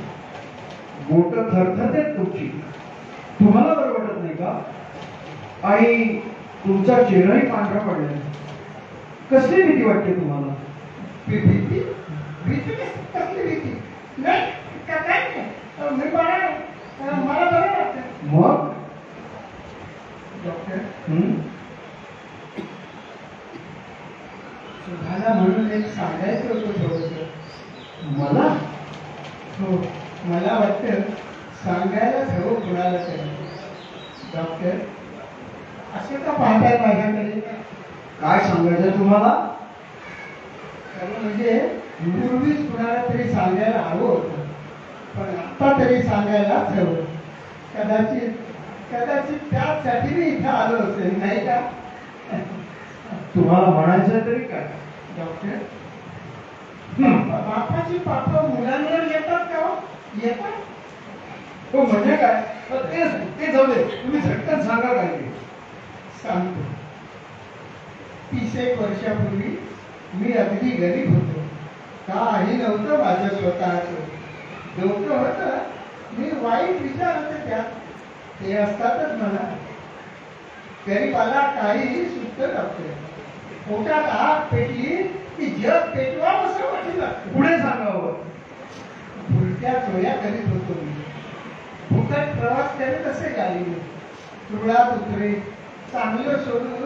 बोट थरथरतेत तुमची. तुम्हाला बरं वाटत नाही का? आणि तुमचा चेहराही पांढरा पडलाय. कसली भीती वाटते तुम्हाला? भीती? भीती कसली भीती? नाही, काय नाही. मी बरा आहे, मला बरं वाटतं. मग डॉक्टर, हं? सुभाला म्हणून एक सांगायचं होतं थोडंसं. मला? हो, मला वाटतं सांगायलाच हवं कुणाला तरी. डॉक्टर, असं का पाहताय माझ्याकडे? काय सांगायचं तुम्हाला? खरं म्हणजे पूर्वीच कुणाला तरी सांगायला हवं होतं, पण आता तरी सांगायलाच हवं. कदाचित कदाचित त्यासाठी मी इथं आलो असेल, नाही का? तुम्हाला म्हणायचं तरी काय? डॉक्टर, हं. बापाची पाप मुलांवर येतात का हो? येतात. हो म्हणजे काय? ते जाऊ दे, तुम्ही झटकन सांगा काय ते. सांगतो. 30 वर्षापूर्वी मी अगदी गरीब होतो. काही नव्हतं माझं स्वतःचं. डोकं होतं, मी वाईट विचार होते त्यात. ते असतातच म्हणा. गरीबाला काहीही सुचत डॉक्टर. पोटात आग पेटली की जग पेटवा असं वाटू लागतं. पुढे सांगावं. उलट्या चोऱ्या करीत होतो मी. फुकट प्रवास करत असे गाडीने. तुळात उतरे, चांगलं सोडून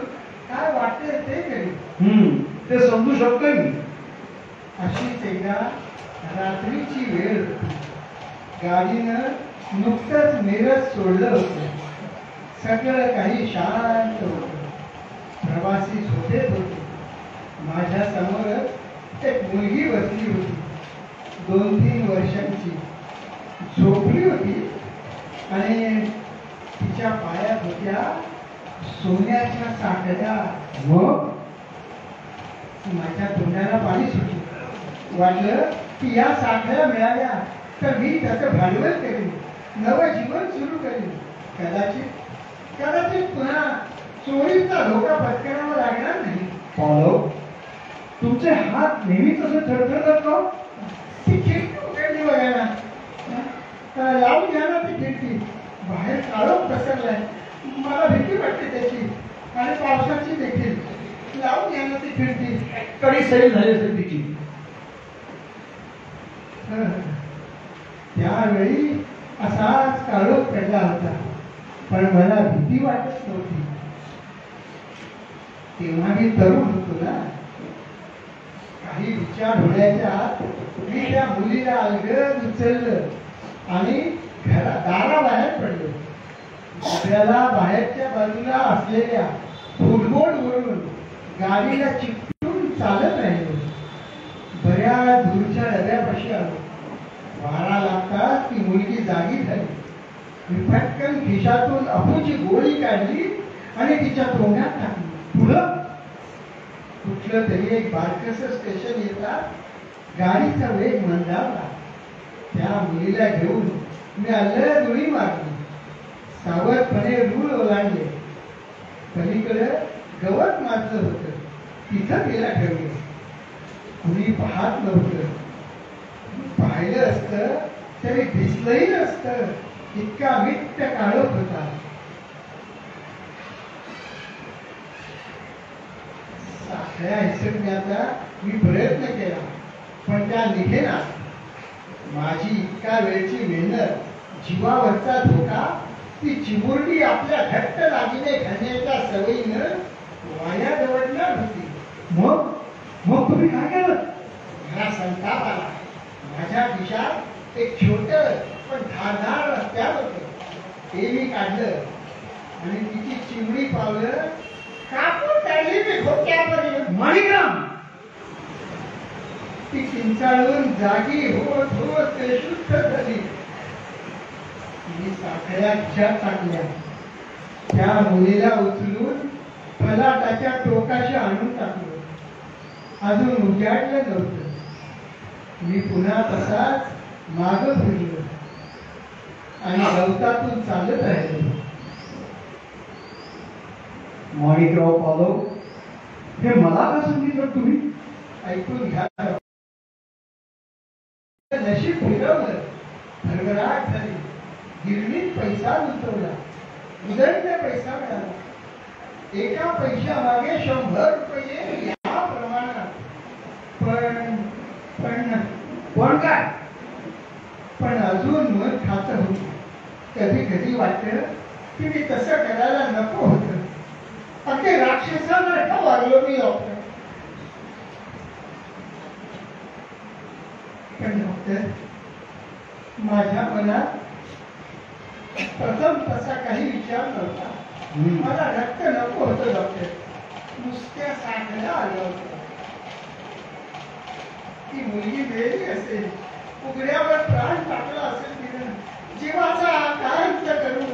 काय वाटते ते करी. ते समजू शकतोय मी. अशीच एकदा रात्रीची वेळ होती. गाडीनं नुकतंच मिरज सोडलं होतं. सगळं काही शांत होतं. प्रवासी झोपेत होते. माझ्या समोरच एक मुलगी बसली होती, 2-3 वर्षांची. झोपली होती आणि तिच्या पायात होत्या सोन्याच्या साखळ्या. मग माझ्या तोंडाला पाणी सुटलं. वाटलं की या साखळ्या मिळाल्या तर मी त्याचं भांडवल करेन, नवं जीवन सुरू करेन. कदाचित पुन्हा चोरीचा धोका पत्करावा लागणार नाही. पालव, तुमचे हात नेहमीच असे थरथरतात का? ती खिडकी उघडली बघा ना. लावून घ्या ना ती खिडकी. बाहेर काळोख पसरलाय, मला भीती वाटते त्याची आणि पावसाची देखील. लावून घ्या ना ती खिडकी. कडी सैल झाली असेल तिची. त्यावेळी असाच काळोख पडला होता, पण मला भीती वाटत नव्हती. तेव्हा मी तरुण होतो ना. काही विचार होण्याच्या आत मी त्या मुलीला अलगद उचललं आणि दाराबाहेर पडलो. डब्याला बाहेरच्या बाजूला असलेल्या फुटबॉलवरून गाडीला चिकटून चालत राहिलो. बऱ्याच दूरच्या डब्यापाशी आलो. वारा लागताच ती मुलगी जागी झाली. मी पटकन खिशातून अफूची गोळी काढली आणि तिच्या तोंडात टाकली. पुढं कुठलं तरी एक बारकस स्टेशन येतात गाडीचा वेग मंदावला. त्या मुलीला घेऊन मी अल्लड उडी मारली. सावधपणे रूळ ओलांडले. पलीकडे गवत मारलं होतं, तिथं तिला ठेवलं. कुणी पाहत नव्हतं. पाहिलं असतं तरी दिसलंही नसतं, इतका मिट्ट काळोख होता. साखळ्या हिसकण्याचा मी प्रयत्न केला, पण त्या निघेना. माझी इतका वेळची मेहनत, जीवावरचा धोका, ती चिमुरडी आपल्या घट्ट दागिने घालण्याच्या सवयीनं वाया दवडणार होती. मग तुम्ही काय केलं? मला संताप आला. माझ्या खिशात एक छोट पण धारदार हत्यार होतं. ते मी काढलं आणि तिची चिमणी पावलं कापून काढली मी खोक्यापर्यंत. माणिकराम, ती किंचाळून जागी होत होत बेशुद्ध झाली. मी साखळ्या खिशात टाकल्या. त्या मुलीला उचलून फलाटाच्या टोकाशी आणून टाकलं. अजून उजाडलं नव्हतं. मी पुन्हा तसाच माग फिरलो आणि गवतातून चालत राहिलो. माणिकराव पालव, हे मला का सांगितलं तुम्ही? ऐकून घ्या. नशीब फिरवलं. भरभराट झाली. गिरणीत पैसा गुंतवला. उदंड पैसा मिळाला. एका पैशामागे 100 रुपये या प्रमाणात. पण काय? पण अजून मन खात होत. कधी कधी वाटत की मी तसं करायला नको होतं. अगदी राक्षसासारखं वागलो मी डॉक्टर. पण डॉक्टर, माझ्या मनात प्रथम तसा काही विचार नव्हता. मला रक्त नको होतं डॉक्टर. नुसत्या साखळ्या आल्या होत्या. ती मुलगी मेली असेल, उघड्यावर प्राण टाकला असेल तिनं, जीवाचा काय अंत करून,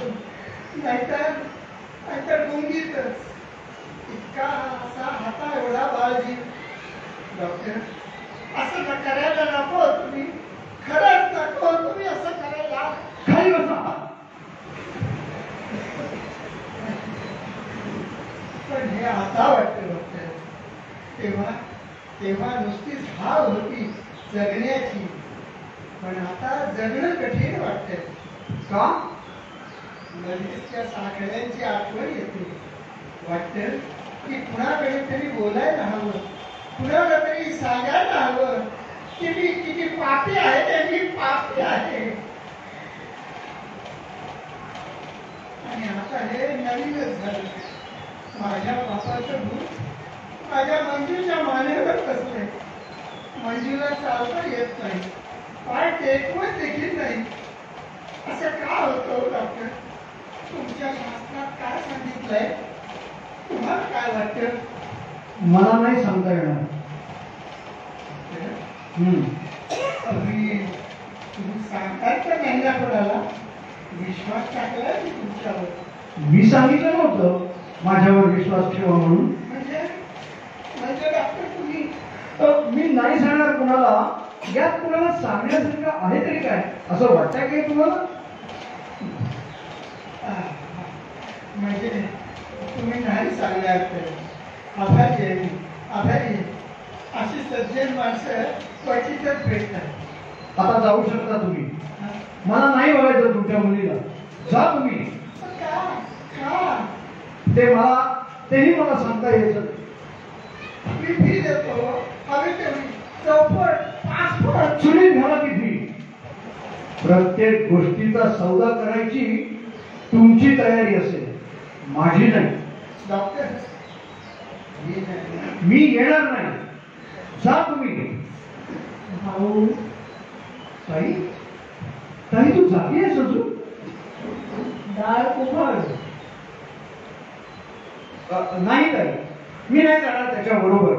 नाहीतर गुंगीतच. इतका असा हाता एवढा बाळजीव. डॉक्टर, असं करायला नको तुम्ही. खरंच नको तुम्ही असं करायला. खाली बसा. पण हे आता वाटतं डॉक्टर. तेव्हा नुसतीच हाव होती जगण्याची. पण आता जगणं कठीण वाटतं. का? लगेचच्या साखळ्यांची आठवण येते. वाटतं की कुणाकडे तरी बोलायला हवं, कुणाला तरी सांगायला हवं की मी किती पापी आहे, मी पापी आहे. आणि आता हे नवीनच झालं. माझ्या पापाचं भूत माझ्या मंजूच्या मानेवर बसले. मंजूला चालता येत नाही, पाय टेकवत देखील नाही. असं का होतं डॉक्टर? तुमच्या शास्त्रात काय सांगितलंय? तुम्हाला काय वाटतं? मला नाही सांगता येणार. तुम्ही सांगताय तर नाही ना कोणाला? विश्वास टाकलाय मी तुमच्यावर. मी सांगितलं नव्हतं माझ्यावर विश्वास ठेवा म्हणून. म्हणजे डॉक्टर तुम्ही मी नाही सांगणार कुणाला. यात कुणाला सांगण्यासारखं आहे तरी काय? असं वाटतंय काय तुम्हाला? म्हणजे तुम्ही नाही सांगणार तर आभारी आहे मी. आभारी आहे. अशी सज्जन माणसं क्वचितच भेटतात. आता जाऊ शकता तुम्ही. मला नाही बघायचं तुमच्या मुलीला. जा तुम्ही. का? का? तेही मला सांगता यायचं. मी फी देतो. हवी तेवढी चौपट, पासपट. चुलीत घाला ती फी. प्रत्येक गोष्टीचा सौदा करायची तुमची तयारी असेल, माझी नाही. डॉक्टर मी येणार नाही. जा तुम्ही. भाऊ, ताई, ताई तू जागी आहेस अजून? दार उघड. नाही ताई, मी नाही जाणार त्याच्या बरोबर.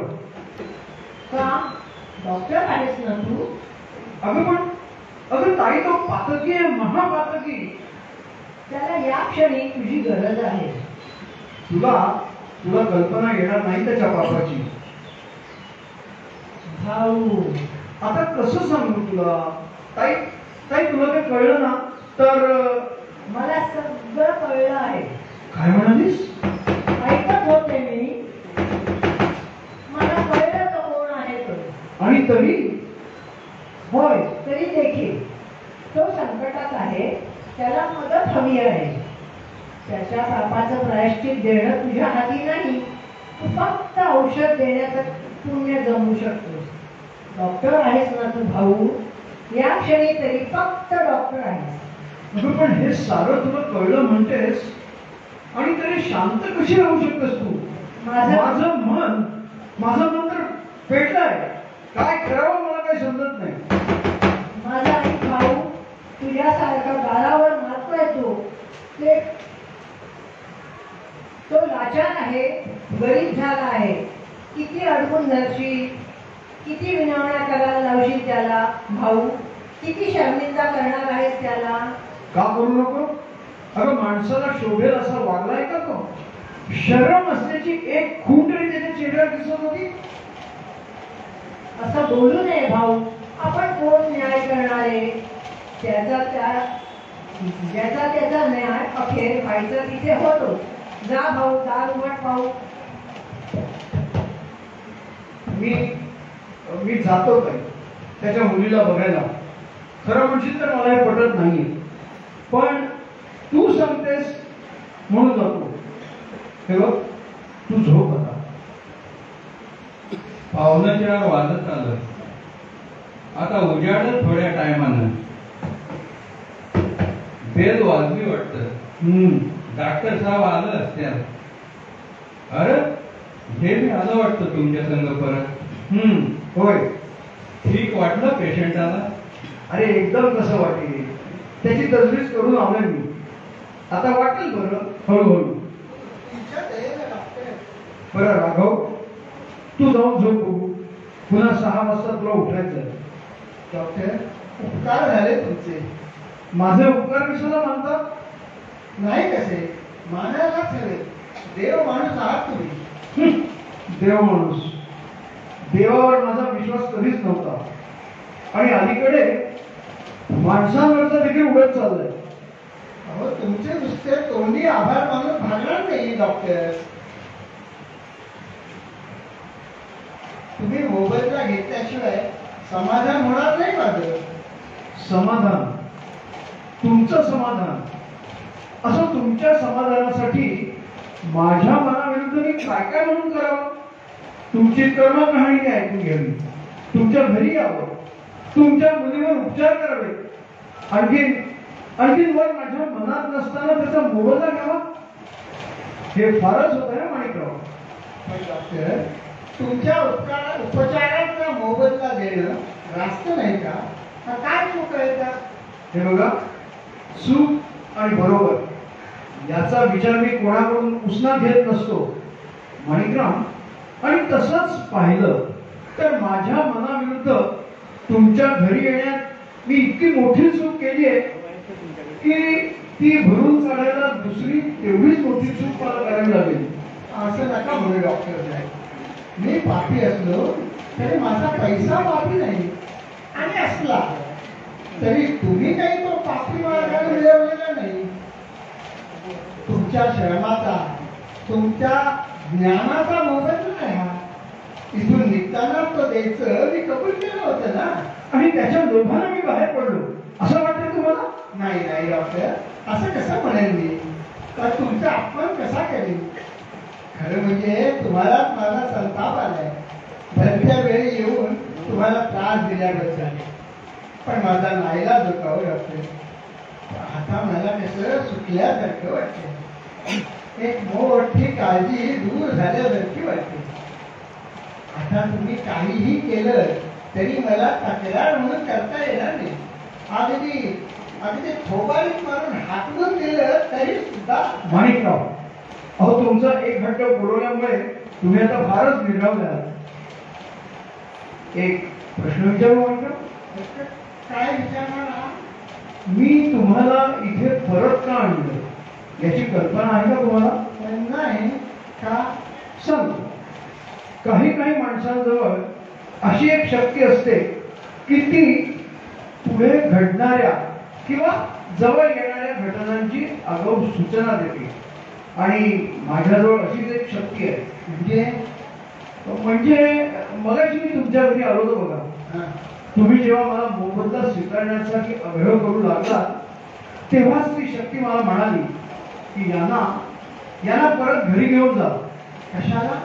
का? डॉक्टर आहेस ना तू? अगं ताई, तो पातकी आहे, महापातकी. त्याला या क्षणी तुझी गरज आहे. तुला कल्पना येणार नाही त्याच्या पापाची. भाऊ, आता कसं सांगू तुला? ताई तुला काही कळलं ना तर. मला सगळं कळलं आहे. काय म्हणालीस? ऐकत होते मी. मला कळलं तो कोण आहे तो. आणि तरी? होय, तरी देखील तो संकटात आहे. त्याला मदत हवी आहे. त्याच्या पापाचं प्रायश्चित देणं तुझ्या हाती नाही. तू फक्त औषध देण्याचं पुण्य जमू शकतोस. डॉक्टर आहेस ना तू भाऊ. या क्षणी तरी फक्त डॉक्टर आहेस. पण हे सारं तुला कळलं म्हणतेस आणि तरी शांत कशी राहू शकतेस तू? माझं मन तर पेटलंय. काय करावं मला काही समजत नाही. माझा आई भाऊ तुझ्यासारखा गालावर मारतोय तो. ते तो लाचार आहे, गरीब झाला आहे. किती अडकून धरशील, किती विनवण्या करायला लावशील त्याला भाऊ, किती शर्मिंदा करणार आहेस त्याला. का करू नको? अगं माणसाला शोभेल असा वागलाय का तो? शरम असल्याची एक खूण तरी त्याच्या चेहऱ्यावर दिसत होती. असं बोलू नये भाऊ. आपण कोण न्याय करणारे? ज्याचा त्याचा न्याय अखेर व्हायचा तिथे होतो. जा भाऊ, दार उघड पाहू. मी जातो काय त्याच्या मुलीला बघायला. खरं म्हणशील तर मला हे पटत नाही, पण तू सांगतेस म्हणून जातो. हे बघ, तू झोप आता. पावलं 4 वाजत आलं. आता उजाडत थोड्या टायमानं. बेल वाजली वाटतं. डॉक्टर साहेब आलं असत्याल. अरे हे मी आलं वाटतं तुमच्या संग परत. होय, ठीक वाटलं पेशंटाला? अरे एकदम कसं वाटेल, त्याची तजवीज करून आलोय मी. आता वाटेल बरं हळूहळू. बरं राघव, तू जाऊन झोप बघू. पुन्हा 6 वाजता तुला उठायचं. डॉक्टर, उपकार झाले तुमचे. माझे उपकार कशाला मानतात? नाही कसे मानायलाच हवे. देव माणूस आहात तुम्ही. देव माणूस? देवावर माझा विश्वास कधीच नव्हता, आणि अलीकडे माणसांवरचा देखील उडत चाललाय. अहो, तुमचे नुसते तोंडी आभार मानून भागणार नाही डॉक्टर. तुम्ही मोबदला घेतल्याशिवाय समाधान होणार नाही माझं. समाधान? तुमचं समाधान? असं तुमच्या समाधानासाठी माझ्या मनाविरुद्ध मी काय काय म्हणून करावं? तुमची कर्म कहाणी ऐकून घ्यावी, तुमच्या घरी यावं, तुमच्या मुलीवर उपचार करावे, आणखीन वर माझ्या मनात नसताना त्याचा मोबदला घ्यावा. हे फारच होत आहे माणिकराव. डॉक्टर, तुमच्या उपचाराचा मोबदला देणं रास्त नाही का? काय चूक आहे का? हे बघा, चूक आणि बरोबर याचा विचार मी कोणाकडून उसना घेत नसतो माणिकराम. आणि तसंच पाहिलं तर माझ्या मनाविरुद्ध तुमच्या घरी येण्यात मी इतकी मोठी चूक केली आहे की ती भरून काढायला दुसरी तेवढीच मोठी चूक मला करावी लागेल. असं नका म्हणू डॉक्टर. मी पापी असलो तरी माझा पैसा पापी नाही, आणि असला तरी तुम्ही काही तो पापी मार्गाने मिळवलेला नाही. तुमच्या श्रमाचा, तुमच्या ज्ञानाचा मोबदला नाही हा. इथून निघताना तो द्यायचं मी कबूल केलं होतं ना. आणि त्याच्या लोभानं मी बाहेर पडलो असं वाटतं तुम्हाला? नाही नाही डॉक्टर, असं कसं म्हणेल मी? तर तुमचा अपमान कसा करेल? खरं म्हणजे तुम्हालाच माझा संताप आलाय. भरत्या वेळी येऊन तुम्हाला त्रास दिल्याबद्दल. पण माझा नाईलाज होता हो डॉक्टर. आता मला कसं सुटल्यासारखं वाटतं. एक मोठी काळजी दूर झाल्यासारखी वाटते. आता तुम्ही काहीही केलं तरी मला तक्रार म्हणून करता येणार नाही. अगदी थोबाडीत मारून हाकलून दिलं तरी सुद्धा. माणिकराव, अहो तुमचा एक हट्ट पुरवल्यामुळे तुम्ही आता फारच निर्धावले आहात. एक प्रश्न विचारू माणिकराव? काय विचारणार आहात? मी तुम्हाला इथे परत का आणलं याची कल्पना आहे का तुम्हाला? नाही का? सांग. काही माणसांजवळ अशी एक शक्ती असते की ती पुढे घडणाऱ्या किंवा जवळ येणाऱ्या घटनांची आगाऊ सूचना देते. आणि माझ्याजवळ अशीच एक शक्ती आहे. म्हणजे मगाशी मी तुमच्या घरी आलो होतो बघा. तुम्ही जेव्हा मला मोबदला स्वीकारण्यासाठी आग्रह करू लागला तेव्हाच ती शक्ती मला म्हणाली की यांना परत घरी घेऊन जा. कशाला?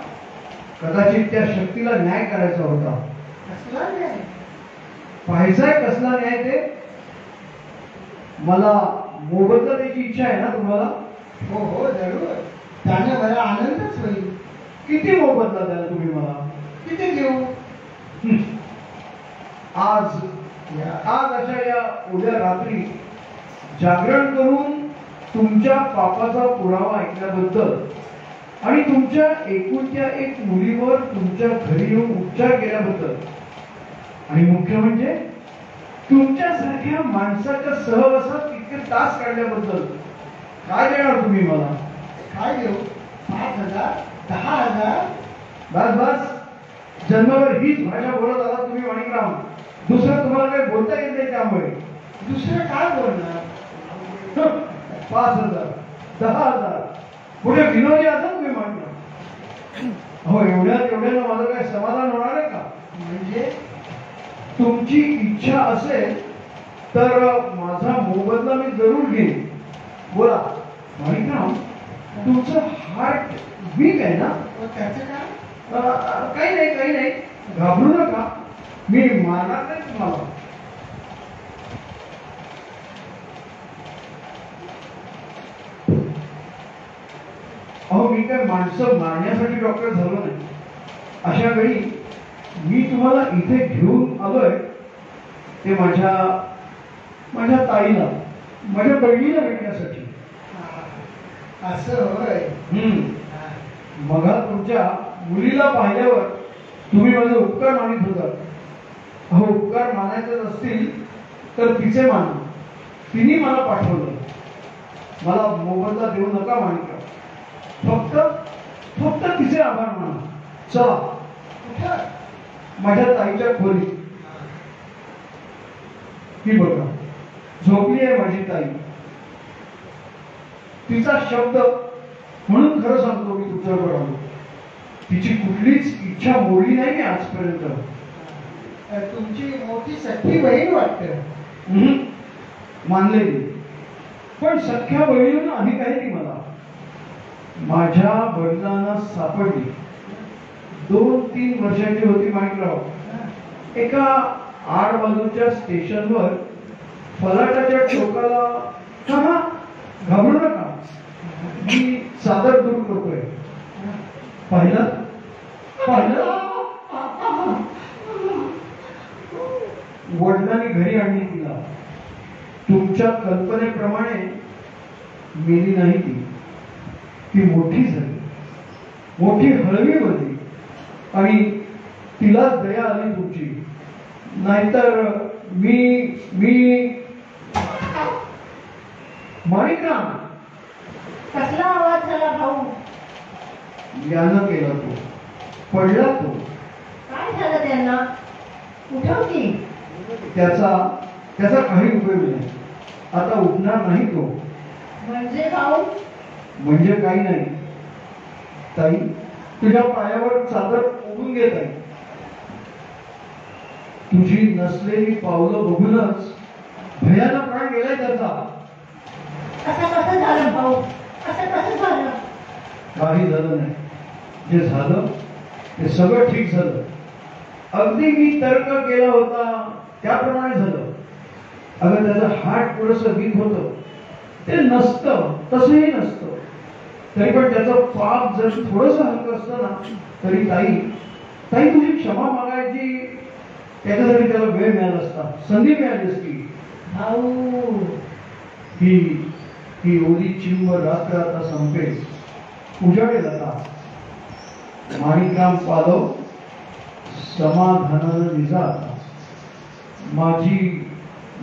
कदाचित त्या शक्तीला न्याय करायचा होता. कसला न्याय? पाहायचाय कसला न्याय ते? मला मोबदला द्यायची इच्छा आहे ना तुम्हाला? हो हो जरूर. त्याने मला आनंदच होईल. किती मोबदला द्याल तुम्ही मला? किती देऊ? आज अशा या उद्या रात्री जागरण करून तुमच्या पापाचा पुरावा ऐकल्याबद्दल आणि तुमच्या एकुलत्या एक मुलीवर तुमच्या घरी येऊन उपचार केल्याबद्दल आणि मुख्य म्हणजे तुमच्यासारख्या माणसाच्या सहवासात इतके तास काढल्याबद्दल काय देणार तुम्ही मला? काय देऊ? 5,000 10,000? बस बस, जन्मभर हीच भाषा बोलत आला तुम्ही माणिकराव. दुसरं तुम्हाला काही बोलता येत नाही त्यामुळे. दुसरं काय बोलणार? 5,000 10,000 पुढे विनोदी आता तुम्ही मांडणार. हो, एवढ्यानं माझं काय समाधान होणार आहे का? म्हणजे तुमची इच्छा असेल तर माझा मोबदला मी जरूर घेईन. बोला माणिकराव, तुमचं हार्ट वीक आहे ना? त्याचं काय? काही नाही, घाबरू नका, मी मारणार नाही तुम्हाला. अहो, मी काय माणसं मारण्यासाठी डॉक्टर झालो नाही. अशा वेळी मी तुम्हाला इथे घेऊन आलोय ते माझ्या ताईला, माझ्या बहिणीला भेटण्यासाठी. असं होय. मग तुमच्या मुलीला पाहिल्यावर तुम्ही माझे उपकार मानित होता. अहो, उपकार मानायचे असतील तर तिचे माना. तिने मला पाठवलं. मला मोबदला देऊ नका माणिका, फक्त तिचे आभार माना. चला. कुठं? माझ्या ताईच्या खोलीत. ही बघा, झोपली आहे माझी ताई. तिचा शब्द म्हणून खरं सांगतो मी तुमच्यावर आलो. तिची कुठलीच इच्छा मोडली नाही मी आजपर्यंत. तुमची मोठी सख्खी बहीण वाटतं. मानलेली, पण सख्या बहिणीहून अधिक आहे ती मला. माझ्या वडिलांना सापडली. 2-3 वर्षाची होती माणिकराव. एका आडबाजूच्या स्टेशनवर फलाटाच्या टोकाला. घाबरू नका, मी चादर दूर करतोय. पाहिलं? वडिलांनी घरी आणली तिला. तुमच्या कल्पनेप्रमाणे मेली नाही ती मोठी झाली, मोठी हळवी बनली आणि तिला दया आली तुमची. नाहीतर मी माणिकराव. कसला आवाज झाला भाऊ? यानं केला तो, पडला तो. काय झालं त्यांना? उठवती? त्याचा काही उपयोग नाही. आता उठणार नाही तो. म्हणजे भाऊ? म्हणजे काही नाही ताई, तुझ्या पायावर चादर ओढून घेत आहे. तुझी नसलेली पावलं बघूनच भयानं प्राण गेलाय त्याचा. असं कसं झालं भाऊ? असं कसं झालं? काही झालं नाही. जे झालं ते सगळं ठीक झालं. अगदी मी तर्क केला होता त्याप्रमाणे झालं. अगं, त्याचं हार्ट थोडंसं वीक होतं. ते नसतं, तसंही नसतं. तरी पण त्याचं पाप जर थोडंसं हलकं असतं ना, तरी ताई तुझी क्षमा मागायची, त्याच्यासाठी त्याला वेळ मिळाला असता, संधी मिळाली असती. भाऊ, ही ओली चिंब रात्र आता संपेल, उजाडेल आता. माणिकराम पालव समाधानानं निजा आता.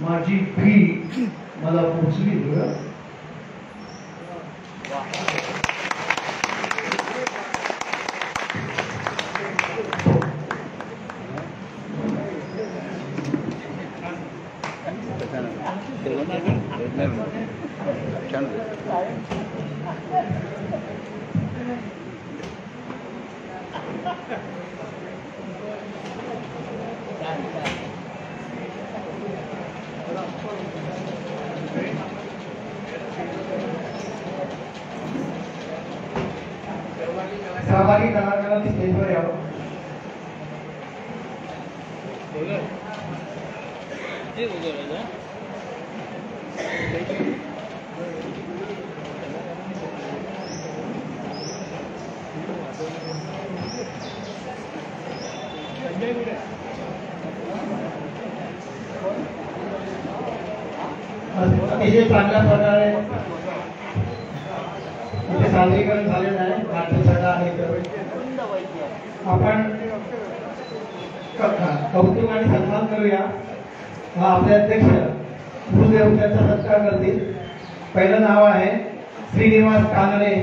माझी फी मला पोचली. बरं, सहभागी कलाकारांनी स्टेजवर यावं. अतिशय चांगल्या प्रकारे सादरीकरण झालेलं आहे नाट्यछटा आणि आपण कौतुक आणि सन्मान करूया. आपले अध्यक्ष गुरुदेव त्यांचा सत्कार करतील. पहिलं नाव आहे श्रीनिवास कानडे.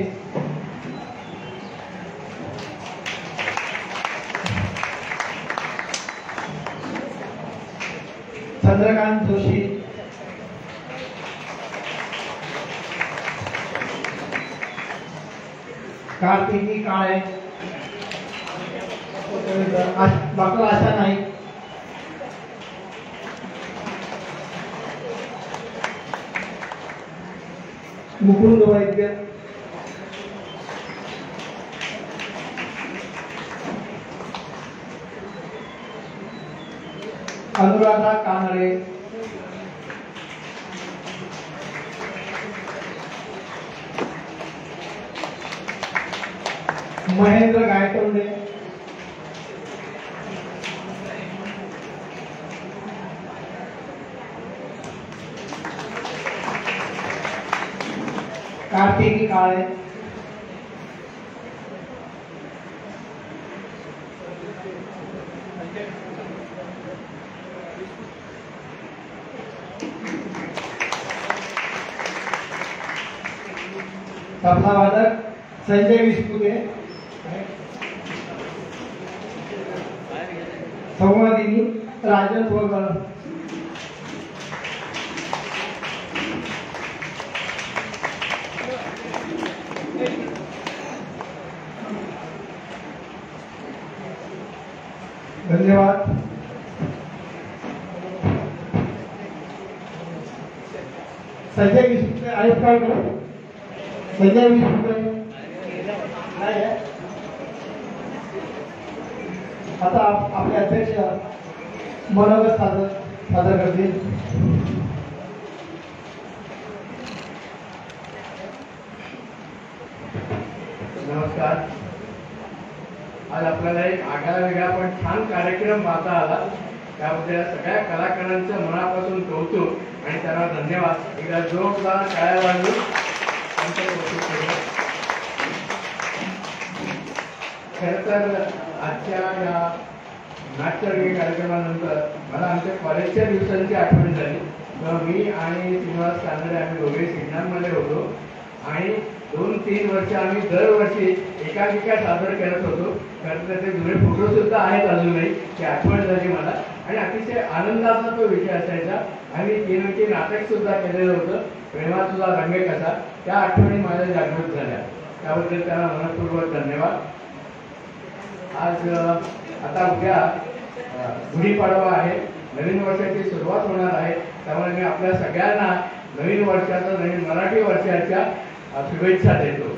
चंद्रकांत जोशी, कार्तिकी काळे, डॉक्टर आशा नाईक, मुकुंद वैद्य, अनुराधा कानडे, महेंद्र गायतोंडे, कार्तिकी काळे, तबलावादक संजय विस्पुते, संवादिनी राजन वगळ, धन्यवाद. संजय विस्पुते आहेत काय करू? संजय विस्पुते नाही आहे. आता आपले अध्यक्ष मनोगत सादर करतील. नमस्कार. आज आपल्याला एक आगळा वेगळा पण छान कार्यक्रम पाहता आला. त्याबद्दल सगळ्या कलाकारांचं मनापासून कौतुक आणि त्यांना धन्यवाद. एकदा जोरदार टाळ्या वाजवून त्यांचं कौतुक केलं. खरं तर आजच्या या नाट्यरंगी कार्यक्रमानंतर मला आमच्या कॉलेजच्या दिवसांची आठवण झाली. तेव्हा मी आणि श्रीनिवास कानडे आम्ही दोघे सिग्नलमध्ये होतो आणि 2-3 वर्ष आम्ही दरवर्षी एकांकिका सादर करत होतो. खरं तर ते जुने फोटो सुद्धा आहेत अजूनही. ती आठवण झाली मला आणि अतिशय आनंदाचा तो विषय असायचा. आम्ही 3 नाटक सुद्धा केलेलं होतं, प्रेमात तुझा रंग कसा. त्या आठवणी माझ्या जागृत झाल्या. त्याबद्दल त्यांना मनपूर्वक धन्यवाद. आज आता उद्या गुढीपाडवा आहे, नवीन वर्षाची सुरुवात होणार आहे. त्यामुळे मी आपल्या सगळ्यांना नवीन वर्षाचं, नवीन मराठी वर्षाच्या शुभेच्छा देतो.